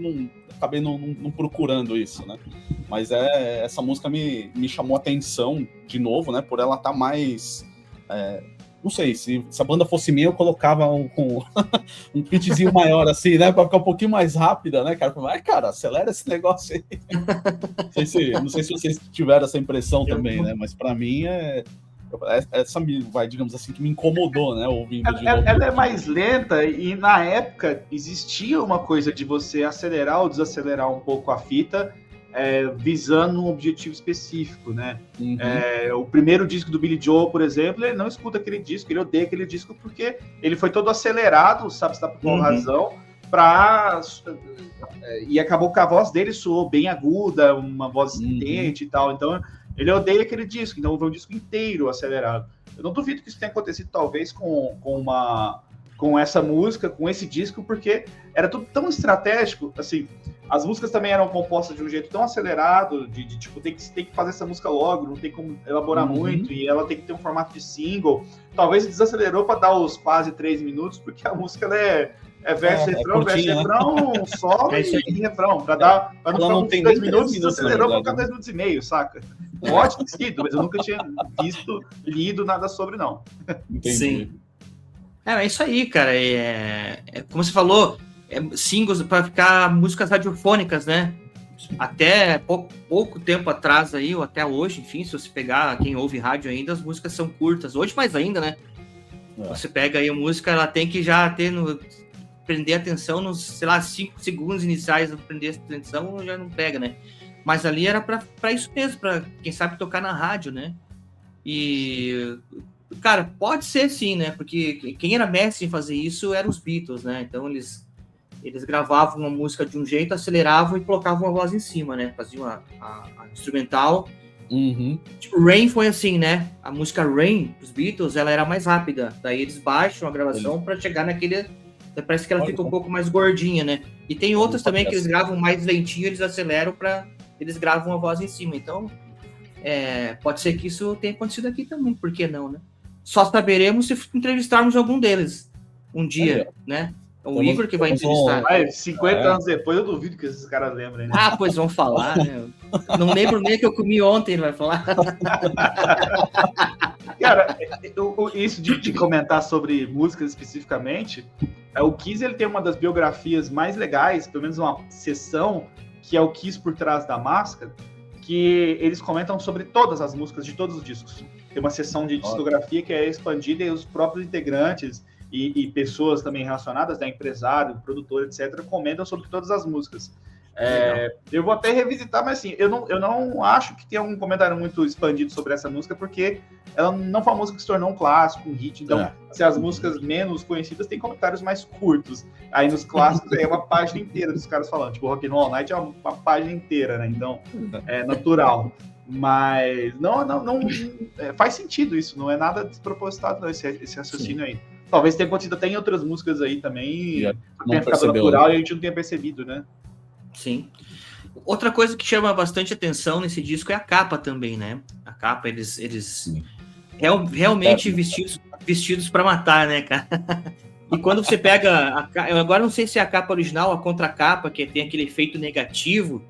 acabei não procurando isso, né? Mas essa música me chamou a atenção de novo, né? Por ela estar mais... não sei, se a banda fosse minha, eu colocava um pitchzinho maior, assim, né? Pra ficar um pouquinho mais rápida, né, cara? Mas, cara, acelera esse negócio aí. Não sei se vocês tiveram essa impressão também, né? Mas pra mim essa digamos assim, que me incomodou, né? Ouvindo de novo. Ela é mais lenta e na época existia uma coisa de você acelerar ou desacelerar um pouco a fita, visando um objetivo específico, né? O primeiro disco do Billy Joel, por exemplo, ele não escuta aquele disco, ele odeia aquele disco porque ele foi todo acelerado, sabe-se por qual razão, e acabou que a voz dele soou bem aguda, uma voz estridente e tal, então ele odeia aquele disco, então foi um disco inteiro acelerado. Eu não duvido que isso tenha acontecido talvez com essa música, com esse disco, porque era tudo tão estratégico, assim, as músicas também eram compostas de um jeito tão acelerado, de tipo, tem que fazer essa música logo, não tem como elaborar muito, e ela tem que ter um formato de single. Talvez desacelerou para dar os quase 3 minutos, porque a música ela é verso, refrão, solo e refrão, para não ter 2 minutos, desacelerou para ficar 2 minutos e meio, saca? Pode ter sido, mas eu nunca tinha lido nada sobre, não. Entendi. Sim. É isso aí, cara. Como você falou, singles para ficar músicas radiofônicas, né? Até pouco tempo atrás aí, ou até hoje, enfim, se você pegar quem ouve rádio ainda, as músicas são curtas. Hoje mais ainda, né? Você pega aí a música, ela tem que já prender atenção nos, sei lá, 5 segundos iniciais, prender atenção, já não pega, né? Mas ali era para isso mesmo, para quem sabe tocar na rádio, né? E, cara, pode ser sim, né? Porque quem era mestre em fazer isso eram os Beatles, né? Então eles gravavam uma música de um jeito, aceleravam e colocavam uma voz em cima, né? Faziam a instrumental. Tipo, Rain foi assim, né? A música Rain, dos Beatles, ela era mais rápida. Daí eles baixam a gravação para chegar Parece que ela fica um pouco mais gordinha, né? E tem outras também que eles gravam mais lentinho, eles aceleram eles gravam a voz em cima. Então, pode ser que isso tenha acontecido aqui também, por que não, né? Só saberemos se entrevistarmos algum deles um dia, né? O Igor que vai entrevistar. Mas 50 anos depois, eu duvido que esses caras lembrem, né? Ah, pois vão falar, né? Não lembro nem que eu comi ontem, ele vai falar. Cara, isso de comentar sobre músicas especificamente, o Kiss ele tem uma das biografias mais legais, pelo menos uma sessão, que é o Kiss por Trás da Máscara, que eles comentam sobre todas as músicas de todos os discos. Tem uma sessão de discografia que é expandida e os próprios integrantes e pessoas também relacionadas, né, empresário, produtor, etc., comentam sobre todas as músicas. Eu vou até revisitar, mas assim, eu não acho que tenha um comentário muito expandido sobre essa música, porque ela não foi uma música que se tornou um clássico, um hit. Então, assim, as músicas menos conhecidas têm comentários mais curtos. Aí nos clássicos é uma página inteira dos caras falando. Tipo, Rock and Roll All Night é uma página inteira, né? Então, é natural. Mas não faz sentido isso, não é nada despropositado, não, esse raciocínio aí. Talvez tenha acontecido até em outras músicas aí também, tenha ficado natural e a gente não tenha percebido, né? Sim. Outra coisa que chama bastante atenção nesse disco é a capa também, né? A capa, eles realmente vestidos para matar, né, cara? E quando você pega eu agora não sei se é a capa original, a contracapa, que tem aquele efeito negativo,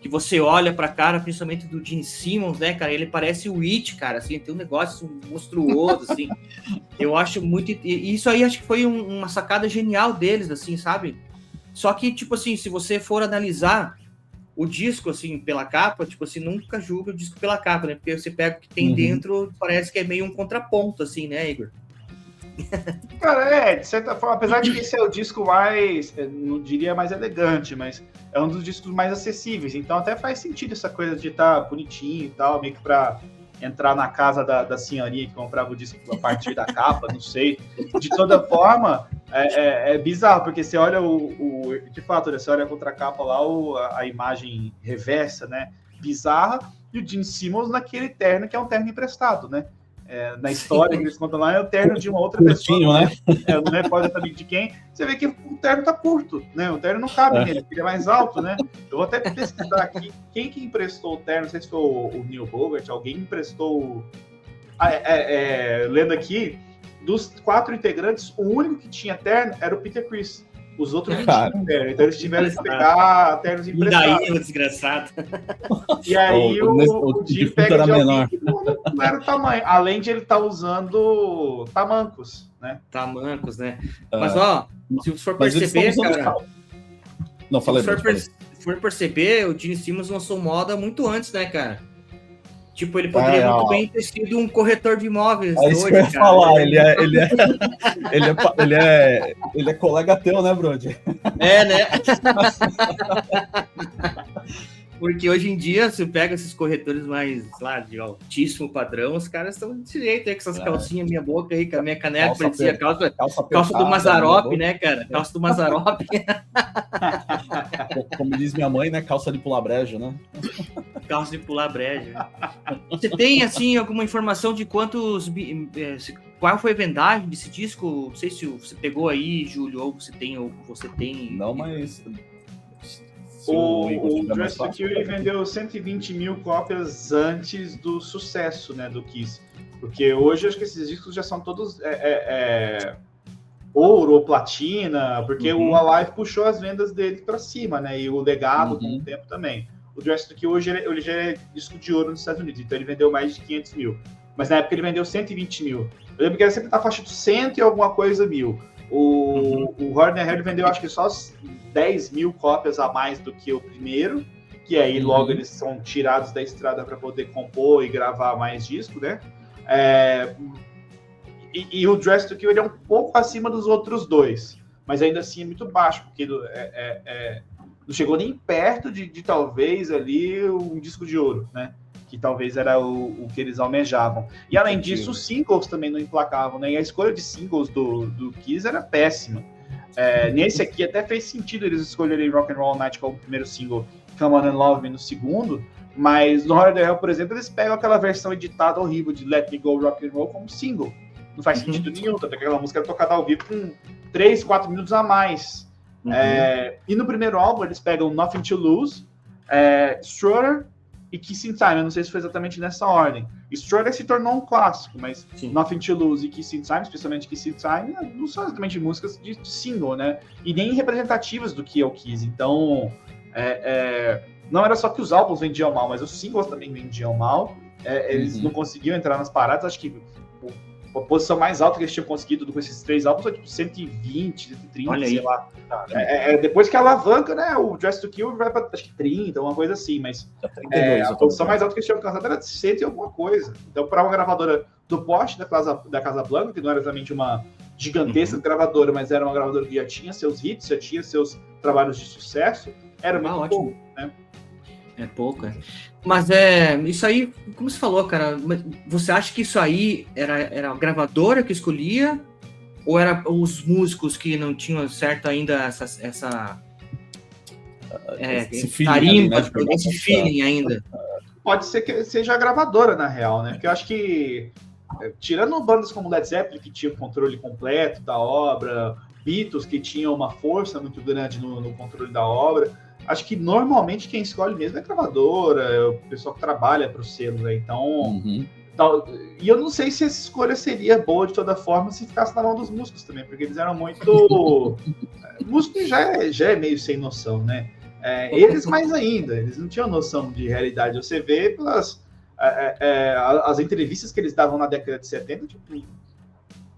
que você olha pra cara, principalmente do Gene Simmons, né, cara? Ele parece o It, cara, assim, tem um negócio monstruoso, assim. Eu acho muito... E isso aí acho que foi uma sacada genial deles, assim, sabe? Só que, tipo assim, se você for analisar o disco, assim, pela capa, tipo assim, nunca julga o disco pela capa, né? Porque você pega o que tem dentro, parece que é meio um contraponto, assim, né, Igor? Cara, de certa forma, apesar de que esse é o disco mais, não diria mais elegante, mas é um dos discos mais acessíveis, então até faz sentido essa coisa de estar bonitinho e tal, meio que pra entrar na casa da senhorinha que comprava o disco a partir da capa, não sei. De toda forma, é bizarro, porque você olha de fato, né, você olha a contracapa lá, a imagem reversa, né, bizarra, e o Gene Simmons naquele terno, que é um terno emprestado, né? Na história que eles contam lá, é o terno de uma outra pessoa, né? Eu não recordo também de quem. Você vê que o terno tá curto, né? O terno não cabe nele, ele é mais alto, né? Eu vou até pesquisar aqui quem que emprestou o terno, não sei se foi o Neil Bogart, alguém emprestou. Lendo aqui, dos 4 integrantes, o único que tinha terno era o Peter Criss. Os outros não tinham terno, então eles tiveram que pegar ternos emprestados. Daí, o desgraçado. E aí o Jim pega de alguém que não era o tamanho, além de ele estar usando tamancos, né? Tamancos, né? Mas, ó, se você for perceber, cara... Não, falei. Se for perceber, o Gene Simmons lançou moda muito antes, né, cara? Tipo, ele poderia muito bem ter sido um corretor de imóveis. Isso que eu ia falar, ele é colega teu, né, Brody? É, né? Porque hoje em dia, você pega esses corretores mais, lá, de altíssimo padrão, os caras estão desse jeito aí, com essas calcinhas minha boca aí, com a minha caneca, parecia calça do Mazzaropi, né, cara? Calça do Mazzaropi. Como diz minha mãe, né, calça de pular brejo, né? Calça de pular brejo. Você tem, assim, alguma informação de qual foi a vendagem desse disco? Não sei se você pegou aí, Júlio, ou você tem... Não, mas... O Dress to Kill ele vendeu 120 mil cópias antes do sucesso, né, do Kiss. Porque hoje acho que esses discos já são todos ouro ou platina, porque o Alive puxou as vendas dele para cima, né? E o legado com o tempo também. O Dress to Kill hoje ele já é disco de ouro nos Estados Unidos, então ele vendeu mais de 500 mil. Mas na época ele vendeu 120 mil. Eu lembro que era sempre na faixa de 100 e alguma coisa mil. O Hard and Heavy vendeu acho que só 10 mil cópias a mais do que o primeiro, que aí logo eles são tirados da estrada para poder compor e gravar mais disco, né? E o Dress to Kill ele é um pouco acima dos outros dois, mas ainda assim é muito baixo, porque não chegou nem perto de talvez ali um disco de ouro, né? Que talvez era o que eles almejavam. E além disso, os singles também não emplacavam, né? E a escolha de singles do Kiss era péssima. Nesse aqui até fez sentido eles escolherem Rock and Roll All Night como primeiro single, Come On and Love Me no segundo, mas no Harder Hell, por exemplo, eles pegam aquela versão editada horrível de Let Me Go Rock and Roll como single. Não faz sentido nenhum, tanto que aquela música era tocada ao vivo 3, 4 minutos a mais. E no primeiro álbum eles pegam Nothing to Lose, Strutter e Kissing Time. Eu não sei se foi exatamente nessa ordem. Strutter se tornou um clássico, mas Nothing to Lose e Kissing Time, especialmente Kissing Time, não são exatamente músicas de single, né? E nem representativas do que é o Kiss. Então, não era só que os álbuns vendiam mal, mas os singles também vendiam mal. Eles não conseguiam entrar nas paradas. Acho que a posição mais alta que eles tinham conseguido com esses 3 álbuns foi tipo 120, 130, olha sei aí. Lá. Depois que alavanca, né? O Dress to Kill vai para acho que 30, uma coisa assim, mas 32, a posição mais alta que eles tinham alcançado era de 100 e alguma coisa. Então, para uma gravadora do porte da Casa Blanca, que não era exatamente uma gigantesca gravadora, mas era uma gravadora que já tinha seus hits, já tinha seus trabalhos de sucesso, era muito pouco, né? É pouco, Mas isso aí, como você falou, cara, você acha que isso aí era a gravadora que escolhia? Ou era os músicos que não tinham certo ainda esse tarimba, esse feeling ainda? Pode ser que seja a gravadora, na real, né? Porque eu acho que, tirando bandas como Led Zeppelin, que tinha o controle completo da obra, Beatles, que tinham uma força muito grande no controle da obra, acho que normalmente quem escolhe mesmo é a gravadora, o pessoal que trabalha para o selo, né? Então, e eu não sei se essa escolha seria boa de toda forma se ficasse na mão dos músicos também, porque eles eram muito... músico já é meio sem noção, né? Eles mais ainda, eles não tinham noção de realidade. Você vê pelas as entrevistas que eles davam na década de 70, tipo,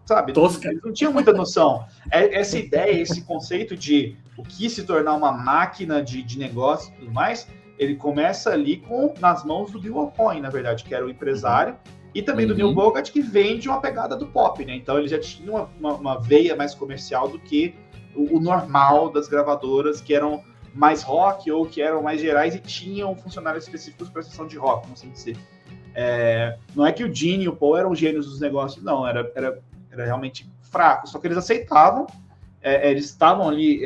sabe? Eles não tinham muita noção. Essa ideia, esse conceito de o que se tornar uma máquina de negócio e tudo mais, ele começa ali nas mãos do Bill Aucoin, na verdade, que era o empresário, e também do Neil Bogart, que vende uma pegada do pop, né? Então ele já tinha uma veia mais comercial do que o normal das gravadoras, que eram mais rock ou que eram mais gerais e tinham funcionários específicos para a seção de rock, não sei dizer. Não é que o Gene e o Paul eram gênios dos negócios, não, era realmente fraco, só que eles aceitavam, eles estavam ali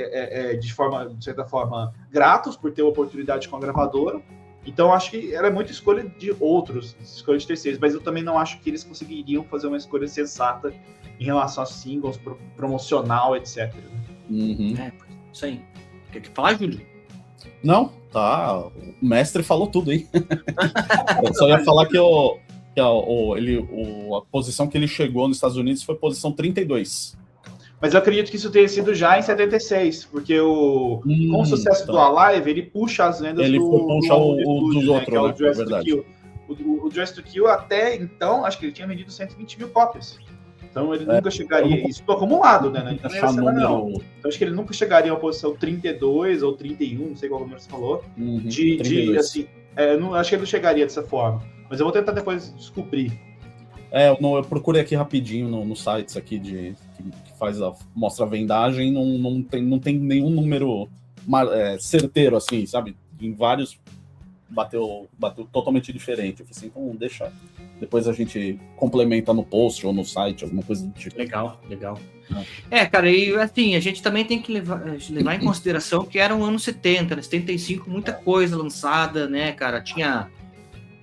de certa forma, gratos por ter a oportunidade com a gravadora, então acho que era muita escolha de outros, escolha de terceiros, mas eu também não acho que eles conseguiriam fazer uma escolha sensata em relação a singles, promocional, etc. Isso aí. Quer que falar, Júlio? Não, tá, o mestre falou tudo aí. Eu só ia falar que a posição que ele chegou nos Estados Unidos foi posição 32. Mas eu acredito que isso tenha sido já em 76, porque com o sucesso do Alive, ele puxa as vendas dos outros, né, que é o Dress to Kill. O Dress to Kill, até então, acho que ele tinha vendido 120 mil cópias. Então ele nunca chegaria, isso acumulado, né? Na primeira semana, não. Então acho que ele nunca chegaria a uma posição 32 ou 31, não sei qual número você falou. Assim, acho que ele não chegaria dessa forma. Mas eu vou tentar depois descobrir. Eu procurei aqui rapidinho nos sites aqui que mostra a vendagem, não tem nenhum número certeiro, assim, sabe? Em vários bateu totalmente diferente. Eu falei assim, então deixa. Depois a gente complementa no post ou no site, alguma coisa do tipo. Legal. Cara, e assim, a gente também tem que levar em consideração que eram anos 70, né? 75, muita coisa lançada, né, cara?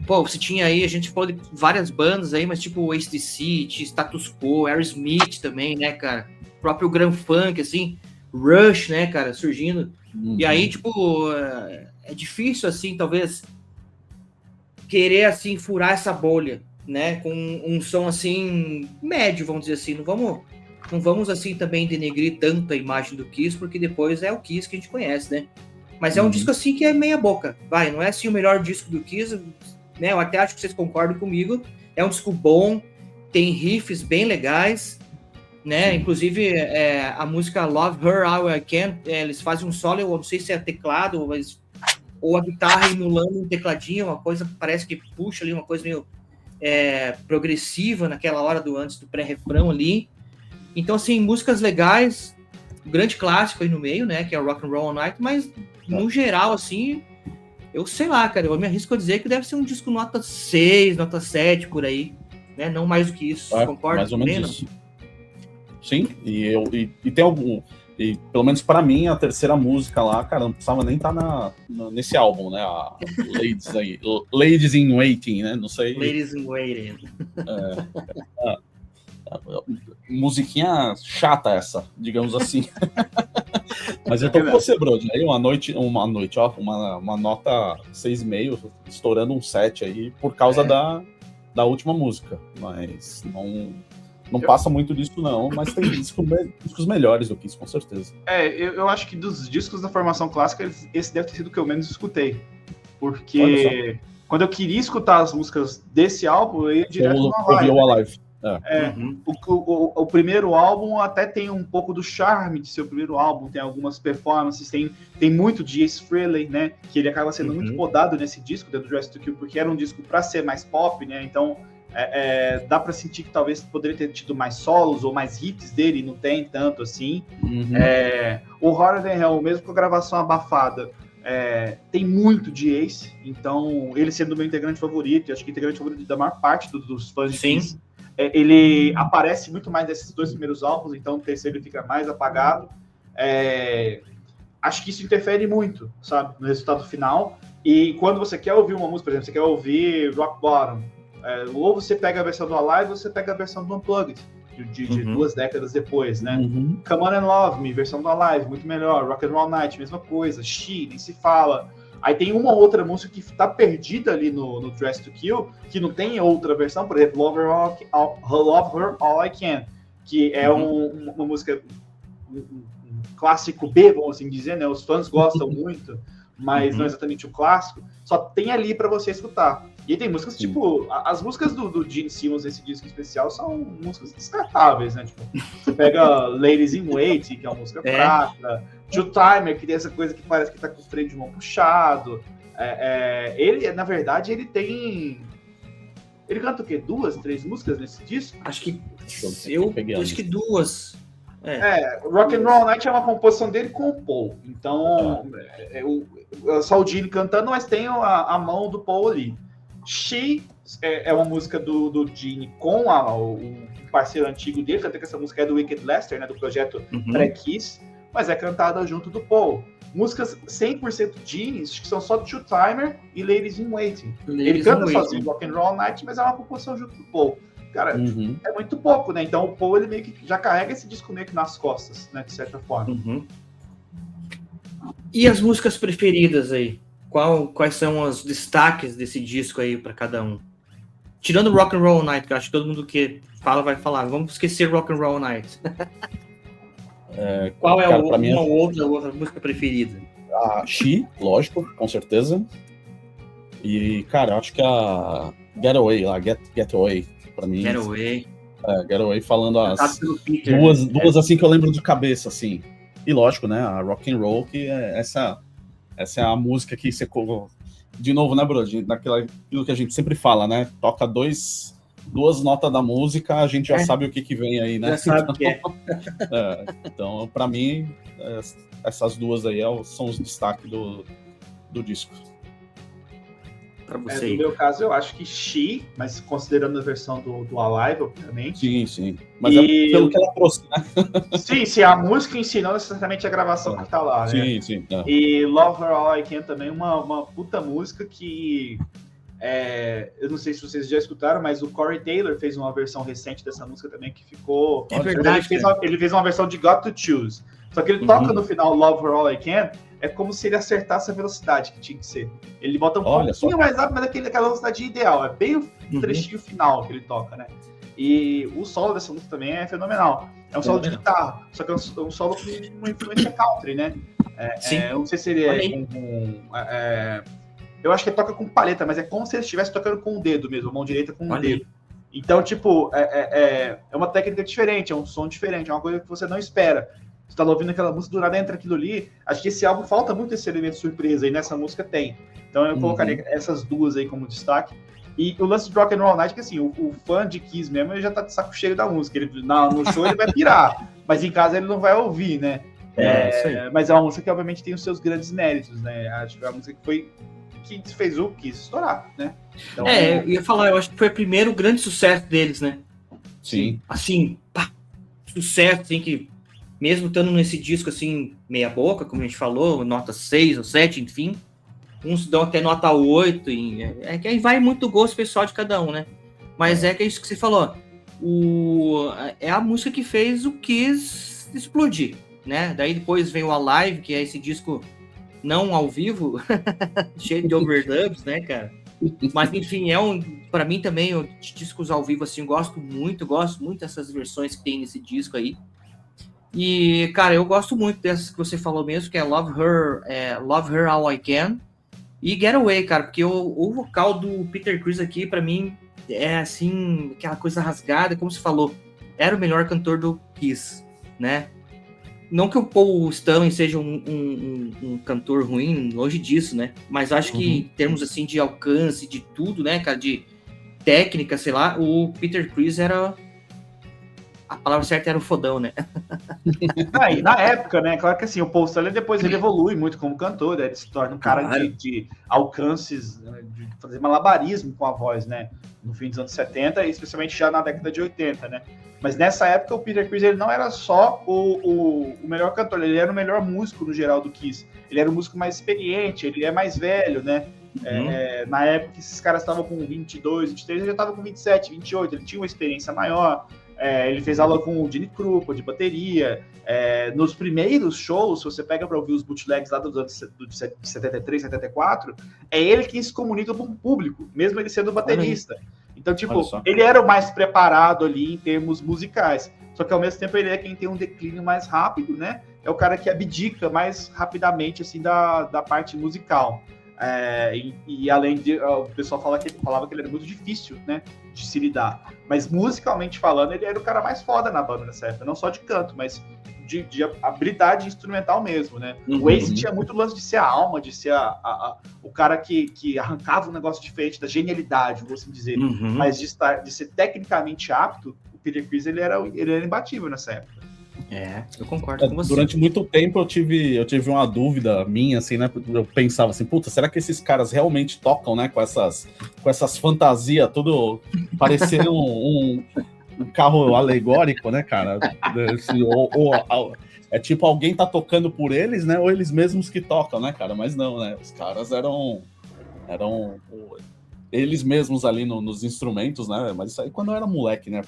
Você tinha aí, a gente falou de várias bandas aí, mas tipo AC/DC, Status Quo, Aerosmith também, né, cara? O próprio Grand Funk, assim, Rush, né, cara, surgindo. E aí, tipo, é difícil, assim, talvez querer, assim, furar essa bolha, né, com um som, assim, médio, vamos dizer assim. Não vamos assim, também denegrir tanto a imagem do Kiss, porque depois é o Kiss que a gente conhece, né? Mas é um disco, assim, que é meia boca, não é, assim, o melhor disco do Kiss, né? Eu até acho que vocês concordam comigo. É um disco bom, tem riffs bem legais, né? Sim. Inclusive, a música Love Her How I Can, eles fazem um solo, eu não sei se é teclado, ou a guitarra emulando um tecladinho, uma coisa que parece que puxa ali, uma coisa meio progressiva naquela hora antes do pré-refrão ali. Então, assim, músicas legais, um grande clássico aí no meio, né? Que é o Rock and Roll All Night, mas no geral, assim, eu sei lá, cara, eu me arrisco a dizer que deve ser um disco nota 6, nota 7, por aí, né? Não mais do que isso, concorda? Mais ou menos isso. Sim, e tem algum... E pelo menos para mim, a terceira música lá, cara, não precisava nem estar nesse álbum, né? A Ladies in Waiting, né? Não sei. Ladies in Waiting. Musiquinha chata essa, digamos assim. Mas eu tô com você, Brody. Aí uma noite, ó, uma nota 6,5, estourando um 7 aí, por causa da última música. Mas não passa muito disso, não. Mas tem discos melhores do que isso, com certeza. Eu acho que dos discos da formação clássica, esse deve ter sido o que eu menos escutei. Porque quando eu queria escutar as músicas desse álbum, eu ia direto no Alive. O primeiro álbum até tem um pouco do charme de ser o primeiro álbum, tem algumas performances, tem muito de Ace Frehley, né, que ele acaba sendo muito podado nesse disco, dentro do Dress to Kill, porque era um disco para ser mais pop, né, então dá para sentir que talvez poderia ter tido mais solos ou mais hits dele, não tem tanto assim. O Hotter Than Hell, mesmo com a gravação abafada, tem muito de Ace, então ele sendo o meu integrante favorito, acho que integrante favorito da maior parte dos fãs de Kiss. Ele aparece muito mais nesses 2 primeiros álbuns, então o terceiro ele fica mais apagado. Acho que isso interfere muito, sabe, no resultado final. E quando você quer ouvir uma música, por exemplo, você quer ouvir Rock Bottom, ou você pega a versão do Alive, ou você pega a versão do Unplugged, de 2 décadas depois, né? Come On and Love Me, versão do Alive, muito melhor. Rock and Roll Night, mesma coisa. She, nem se fala. Aí tem uma outra música que tá perdida ali no Dress to Kill, que não tem outra versão, por exemplo, Love Her All I Can, que é uma música, um clássico B, vamos assim dizer, né? Os fãs gostam muito, mas não é exatamente um clássico. Só tem ali para você escutar. E aí tem músicas, tipo, as músicas do Gene Simmons nesse disco especial são músicas descartáveis, né? Tipo, você pega Ladies in Waiting, que é uma música fraca, Two Timer, que tem essa coisa que parece que tá com o freio de mão puxado. Ele, na verdade, ele tem... Ele canta o quê? 2, 3 músicas nesse disco? Acho que... acho que 2. Rock and Roll Night é uma composição dele com o Paul. Então, só o Gene cantando, mas tem a mão do Paul ali. She é uma música do Gene com o parceiro antigo dele, até que essa música é do Wicked Lester, né, do projeto Pré-Kiss, mas é cantada junto do Paul. Músicas 100% Gene, que são só Two Timer e Ladies in Waiting. Ele canta sozinho Rock and Roll Night, mas é uma composição junto do Paul. Cara, é muito pouco, né? Então o Paul, ele meio que já carrega esse disco meio que nas costas, né? De certa forma. E as músicas preferidas aí? Quais são os destaques desse disco aí para cada um? Tirando Rock and Roll Night, que eu acho que todo mundo que fala vai falar. Vamos esquecer Rock and Roll Night. Qual é uma outra música preferida? A She, lógico, com certeza. E, cara, acho que a Getaway, lá, Getaway, pra mim. Getaway. Getaway falando as duas assim que eu lembro de cabeça, assim. E lógico, né, a Rock and Roll, que é essa é a música que você... De novo, né, Brody? Aquilo que a gente sempre fala, né? Toca duas notas da música, a gente já sabe o que vem aí, né? Já sabe o que é. Então, pra mim, essas duas aí são os destaques do disco. Pra você. No meu caso, eu acho que She, mas considerando a versão do Alive, obviamente. Sim. Mas pelo que ela trouxe, né? Sim, a música em si, não necessariamente a gravação que tá lá, né? Sim. E Love Her All I Can também, uma puta música que... eu não sei se vocês já escutaram, mas o Corey Taylor fez uma versão recente dessa música também que ficou... É verdade. Ele fez uma versão de Got to Choose. Só que ele toca no final Love Her All I Can, é como se ele acertasse a velocidade que tinha que ser. Ele bota um pouquinho mais rápido, mas aquela velocidade ideal. É bem o trechinho final que ele toca, né? E o solo dessa música também é fenomenal. É um solo de guitarra, só que é um solo com uma influência country, né? Eu não sei se ele eu acho que ele toca com palheta, mas é como se ele estivesse tocando com o dedo mesmo, a mão direita com o dedo. Então, tipo, é uma técnica diferente, é um som diferente, é uma coisa que você não espera. Você tá ouvindo aquela música, do nada entra aquilo ali. Acho que esse álbum falta muito esse elemento surpresa, e nessa música tem. Então eu colocaria essas duas aí como destaque. E o lance de Rock and Roll Night, que assim, o fã de Kiss mesmo, ele já tá de saco cheio da música. No show ele vai pirar, mas em casa ele não vai ouvir, né? Mas é uma música que obviamente tem os seus grandes méritos, né? Acho que é uma música que fez o Kiss estourar, né? Então, eu ia falar, eu acho que foi o primeiro grande sucesso deles, né? Sim. Assim, sucesso, assim, que mesmo estando nesse disco, assim, meia boca, como a gente falou, nota 6 ou 7, enfim, uns dão até nota 8, que aí vai muito do gosto pessoal de cada um, né? Mas que é isso que você falou, é a música que fez o Kiss explodir, né? Daí depois veio o Alive, que é esse disco não ao vivo, cheio de overdubs, né, cara? Mas enfim, para mim também, os discos ao vivo, assim, gosto muito dessas versões que tem nesse disco aí. E, cara, eu gosto muito dessas que você falou mesmo, que é Love Her How I Can e Getaway, cara, porque o vocal do Peter Criss aqui, pra mim, é assim, aquela coisa rasgada, como você falou, era o melhor cantor do Kiss, né? Não que o Paul Stanley seja um cantor ruim, longe disso, né? Mas acho que em termos, assim, de alcance, de tudo, né, cara, de técnica, sei lá, o Peter Criss era... A palavra certa era o fodão, né? E na época, né? Claro que assim, o Paul Stanley depois ele evolui muito como cantor, né? Ele se torna um cara de alcances, né, de fazer malabarismo com a voz, né? No fim dos anos 70 e especialmente já na década de 80, né? Mas nessa época o Peter Criss ele não era só o melhor cantor, ele era o melhor músico no geral do Kiss. Ele era o músico mais experiente, ele é mais velho, né? Na época que esses caras estavam com 22, 23, ele já estava com 27, 28, ele tinha uma experiência maior. Ele fez aula com o Gene Krupa de bateria. Nos primeiros shows, se você pega para ouvir os bootlegs lá dos anos de 73, 74, é ele quem se comunica com o público, mesmo ele sendo baterista. Então, tipo, ele era o mais preparado ali em termos musicais. Só que ao mesmo tempo ele é quem tem um declínio mais rápido, né? É o cara que abdica mais rapidamente assim da parte musical. E além de... O pessoal falava que ele era muito difícil, né, de se lidar. Mas musicalmente falando, ele era o cara mais foda na banda nessa época. Não só de canto, mas de habilidade instrumental mesmo, né? O Ace tinha muito lance de ser a alma, de ser o cara que arrancava um negócio diferente, da genialidade, vou assim dizer. Mas de ser tecnicamente apto, o Peter Criss ele era imbatível nessa época. Eu concordo com você. Durante muito tempo eu tive uma dúvida minha, assim, né? Eu pensava assim, puta, será que esses caras realmente tocam, né? Com essas fantasias, tudo parecendo um carro alegórico, né, cara? É tipo, alguém tá tocando por eles, né? Ou eles mesmos que tocam, né, cara? Mas não, né? Os caras eram eles mesmos ali nos instrumentos, né? Mas isso aí quando eu era moleque, né?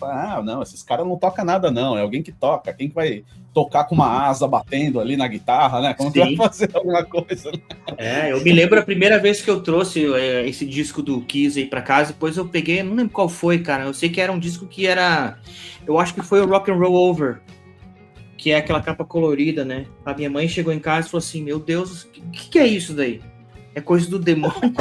Não, esses caras não tocam nada, não. É alguém que toca. Quem que vai tocar com uma asa batendo ali na guitarra, né? Como que vai fazer alguma coisa? Né? Eu me lembro a primeira vez que eu trouxe esse disco do Kiss aí pra casa, depois eu peguei, não lembro qual foi, cara. Eu sei que era um disco que era... Eu acho que foi o Rock and Roll Over, que é aquela capa colorida, né? A minha mãe chegou em casa e falou assim, meu Deus, o que é isso daí? É coisa do demônio.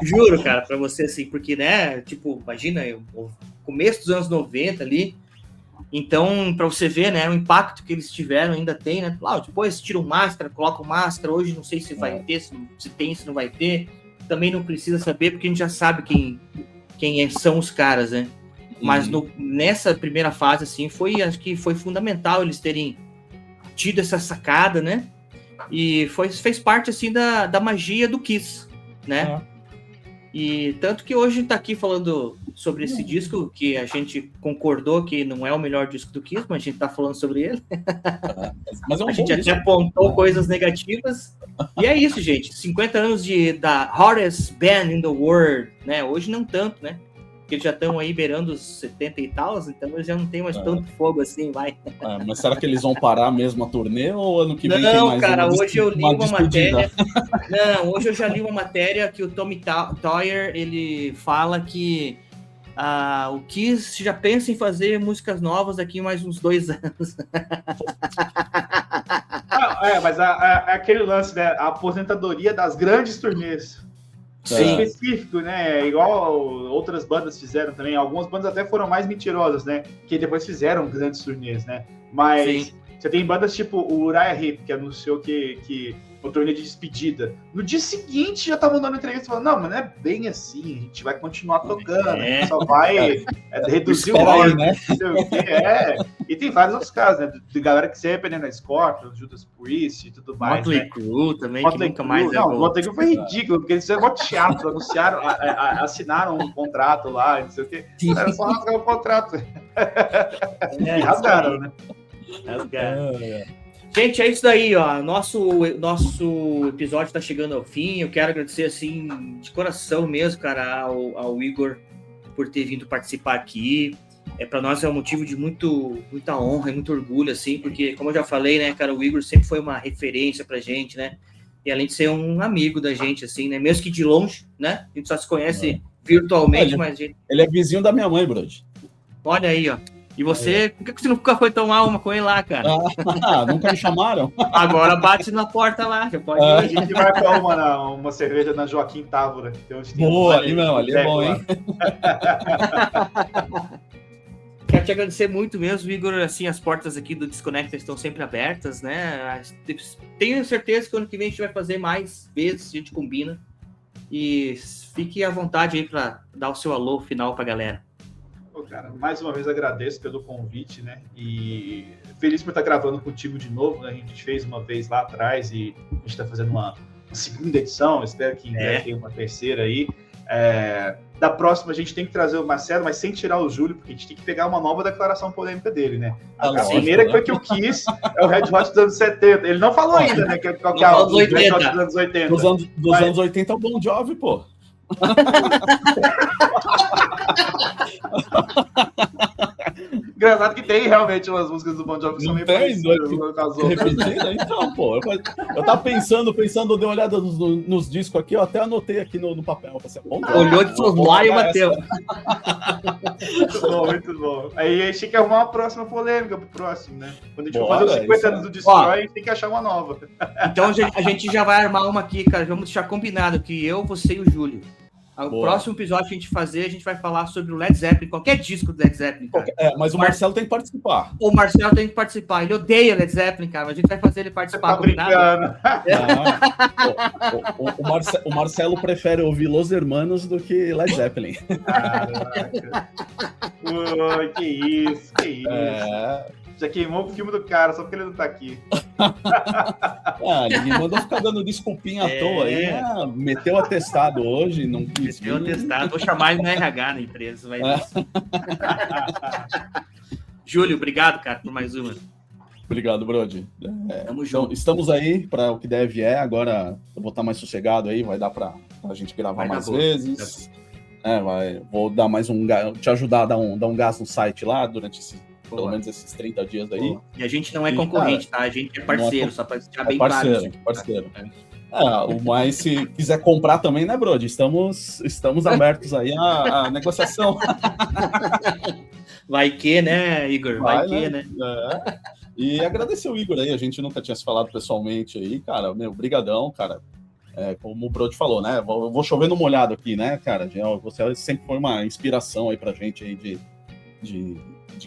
Juro, cara, pra você, assim, porque, né, tipo, imagina, o começo dos anos 90 ali, então, pra você ver, né, o impacto que eles tiveram, ainda tem, né, depois tiram máscara, colocam máscara, hoje não sei se vai ter, se tem, se não vai ter, também não precisa saber, porque a gente já sabe quem são os caras, né, mas nessa primeira fase, assim, acho que foi fundamental eles terem tido essa sacada, né, e fez parte, assim, da magia do Kiss, né? E tanto que hoje a gente tá aqui falando sobre esse disco, que a gente concordou que não é o melhor disco do Kiss, mas a gente tá falando sobre ele. Mas a gente até apontou coisas negativas. E é isso, gente. 50 anos da hottest band in the world, né? Hoje não tanto, né? Porque eles já estão aí beirando os 70 e tal, então eles já não tem mais tanto fogo assim, vai. Mas será que eles vão parar mesmo a turnê ou ano que vem tem mais cara, hoje eu li uma matéria... Não, hoje eu já li uma matéria que o Tommy Toyer, ele fala que o Kiss já pensa em fazer músicas novas daqui mais uns 2 anos. Mas aquele lance, né? A aposentadoria das grandes turnês. Específico, né? Igual outras bandas fizeram também. Algumas bandas até foram mais mentirosas, né? Que depois fizeram grandes turnês, né? Mas você tem bandas tipo o Uriah Heep, que anunciou que o turnê de despedida. No dia seguinte já tava dando entrevista falando, não, mas não é bem assim, a gente vai continuar tocando, a gente só vai reduzir o volume, né? E tem vários outros casos, né? De galera que sempre é na Scorpions, Judas Priest e tudo mais. Motley Crue também, que nunca mais Não, o Motley Crue foi ridículo, porque eles fizeram um teatro, anunciaram, assinaram um contrato lá, não sei o quê. Era só rasgar o contrato. E rasgaram, né? Gente, é isso daí, ó. Nosso episódio tá chegando ao fim. Eu quero agradecer, assim, de coração mesmo, cara, ao Igor por ter vindo participar aqui. Para nós é um motivo de muita honra e muito orgulho, assim, porque, como eu já falei, né, cara, o Igor sempre foi uma referência pra gente, né? E além de ser um amigo da gente, assim, né? Mesmo que de longe, né? A gente só se conhece virtualmente, mas... Ele é vizinho da minha mãe, Brody. Olha aí, ó. E você, por que você nunca foi tomar uma com ele lá, cara? Nunca me chamaram? Agora bate na porta lá, já pode ir. A gente vai para uma cerveja na Joaquim Távora. Boa, ali não, ali é bom, hein? Quero te agradecer muito mesmo, Igor. Assim, as portas aqui do Desconecta estão sempre abertas, né? Tenho certeza que ano que vem a gente vai fazer mais vezes, a gente combina. E fique à vontade aí para dar o seu alô final para a galera. Cara, mais uma vez agradeço pelo convite, né? E feliz por estar gravando contigo de novo, né? A gente fez uma vez lá atrás e a gente está fazendo uma segunda edição. Espero que em breve tenha uma terceira aí. Da próxima a gente tem que trazer o Marcelo, mas sem tirar o Júlio, porque a gente tem que pegar uma nova declaração polêmica dele, né? A primeira que foi que eu quis é o Red Hot dos anos 70. Ele não falou ainda, né? Qual que é o Red Hot dos anos 80. Dos anos 80 é o Bon Jovi, pô. Engraçado que tem realmente umas músicas do Bon Jovi que são meio parecidas. Então, pô, eu tava pensando, dei uma olhada nos discos aqui, eu até anotei aqui no papel. Assim, olhou de lá e bateu. Muito bom. Aí a gente tem que arrumar uma próxima polêmica pro próximo, né? Quando a gente for fazer os 50 anos do Destroy, a gente tem que achar uma nova. Então a gente já vai armar uma aqui, cara. Vamos deixar combinado que eu, você e o Júlio. O próximo episódio que a gente vai falar sobre o Led Zeppelin, qualquer disco do Led Zeppelin, cara. Mas o Marcelo tem que participar. O Marcelo tem que participar. Ele odeia Led Zeppelin, cara, mas a gente vai fazer ele participar. Tá brincando. O Marcelo prefere ouvir Los Hermanos do que Led Zeppelin. Caraca. Que isso. Já queimou o filme do cara, só porque ele não tá aqui. Ninguém mandou ficar dando desculpinha à toa aí. Meteu atestado hoje, não quis. Meteu atestado, vou chamar ele no RH na empresa. Vai Júlio, obrigado, cara, por mais uma. Obrigado, Brody. Tamo junto. Então, estamos aí para o que deve agora eu vou estar mais sossegado aí, vai dar para a gente gravar mais vezes. Vou dar mais te ajudar a dar um gás no site lá durante pelo menos esses 30 dias aí. E a gente não é concorrente, tá? A gente é parceiro, só para ficar bem parceiro, claro. Parceiro. Mas se quiser comprar também, né, Brody? Estamos abertos aí à negociação. Vai que, né, Igor? Vai que, né? E agradecer o Igor aí, a gente nunca tinha se falado pessoalmente aí, cara, brigadão, cara. Como o Brody falou, né? Vou chover no molhado aqui, né, cara? Você sempre foi uma inspiração aí pra gente aí de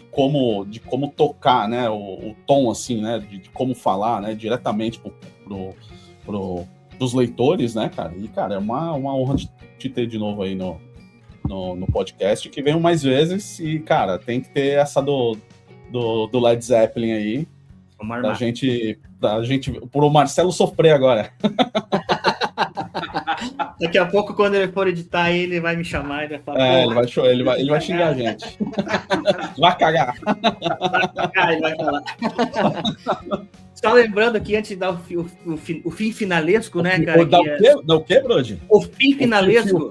como tocar, né, o tom, assim, né, de como falar, né, diretamente pros leitores, né, cara, e, cara, é uma honra te ter de novo aí no podcast, que venham mais vezes, e, cara, tem que ter essa do Led Zeppelin aí, pra gente, pro Marcelo sofrer agora. Daqui a pouco, quando ele for editar, ele vai me chamar e vai falar. Ele vai xingar a gente. Vai cagar. Ele vai falar. Só lembrando aqui, antes de dar o fim finalesco, né, cara? O quê, Brody? O fim finalesco.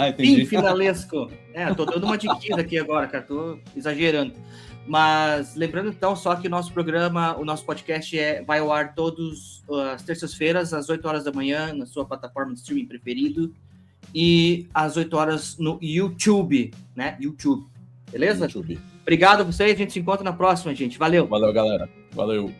Entendi. Fim finalesco. Tô dando uma diquinha aqui agora, cara. Tô exagerando. Mas lembrando então só que o nosso programa, o nosso podcast vai ao ar todas as terças-feiras, às 8 horas da manhã, na sua plataforma de streaming preferido, e às 8 horas no YouTube, né? YouTube. Beleza? YouTube. Obrigado a vocês, a gente se encontra na próxima, gente. Valeu. Valeu, galera. Valeu.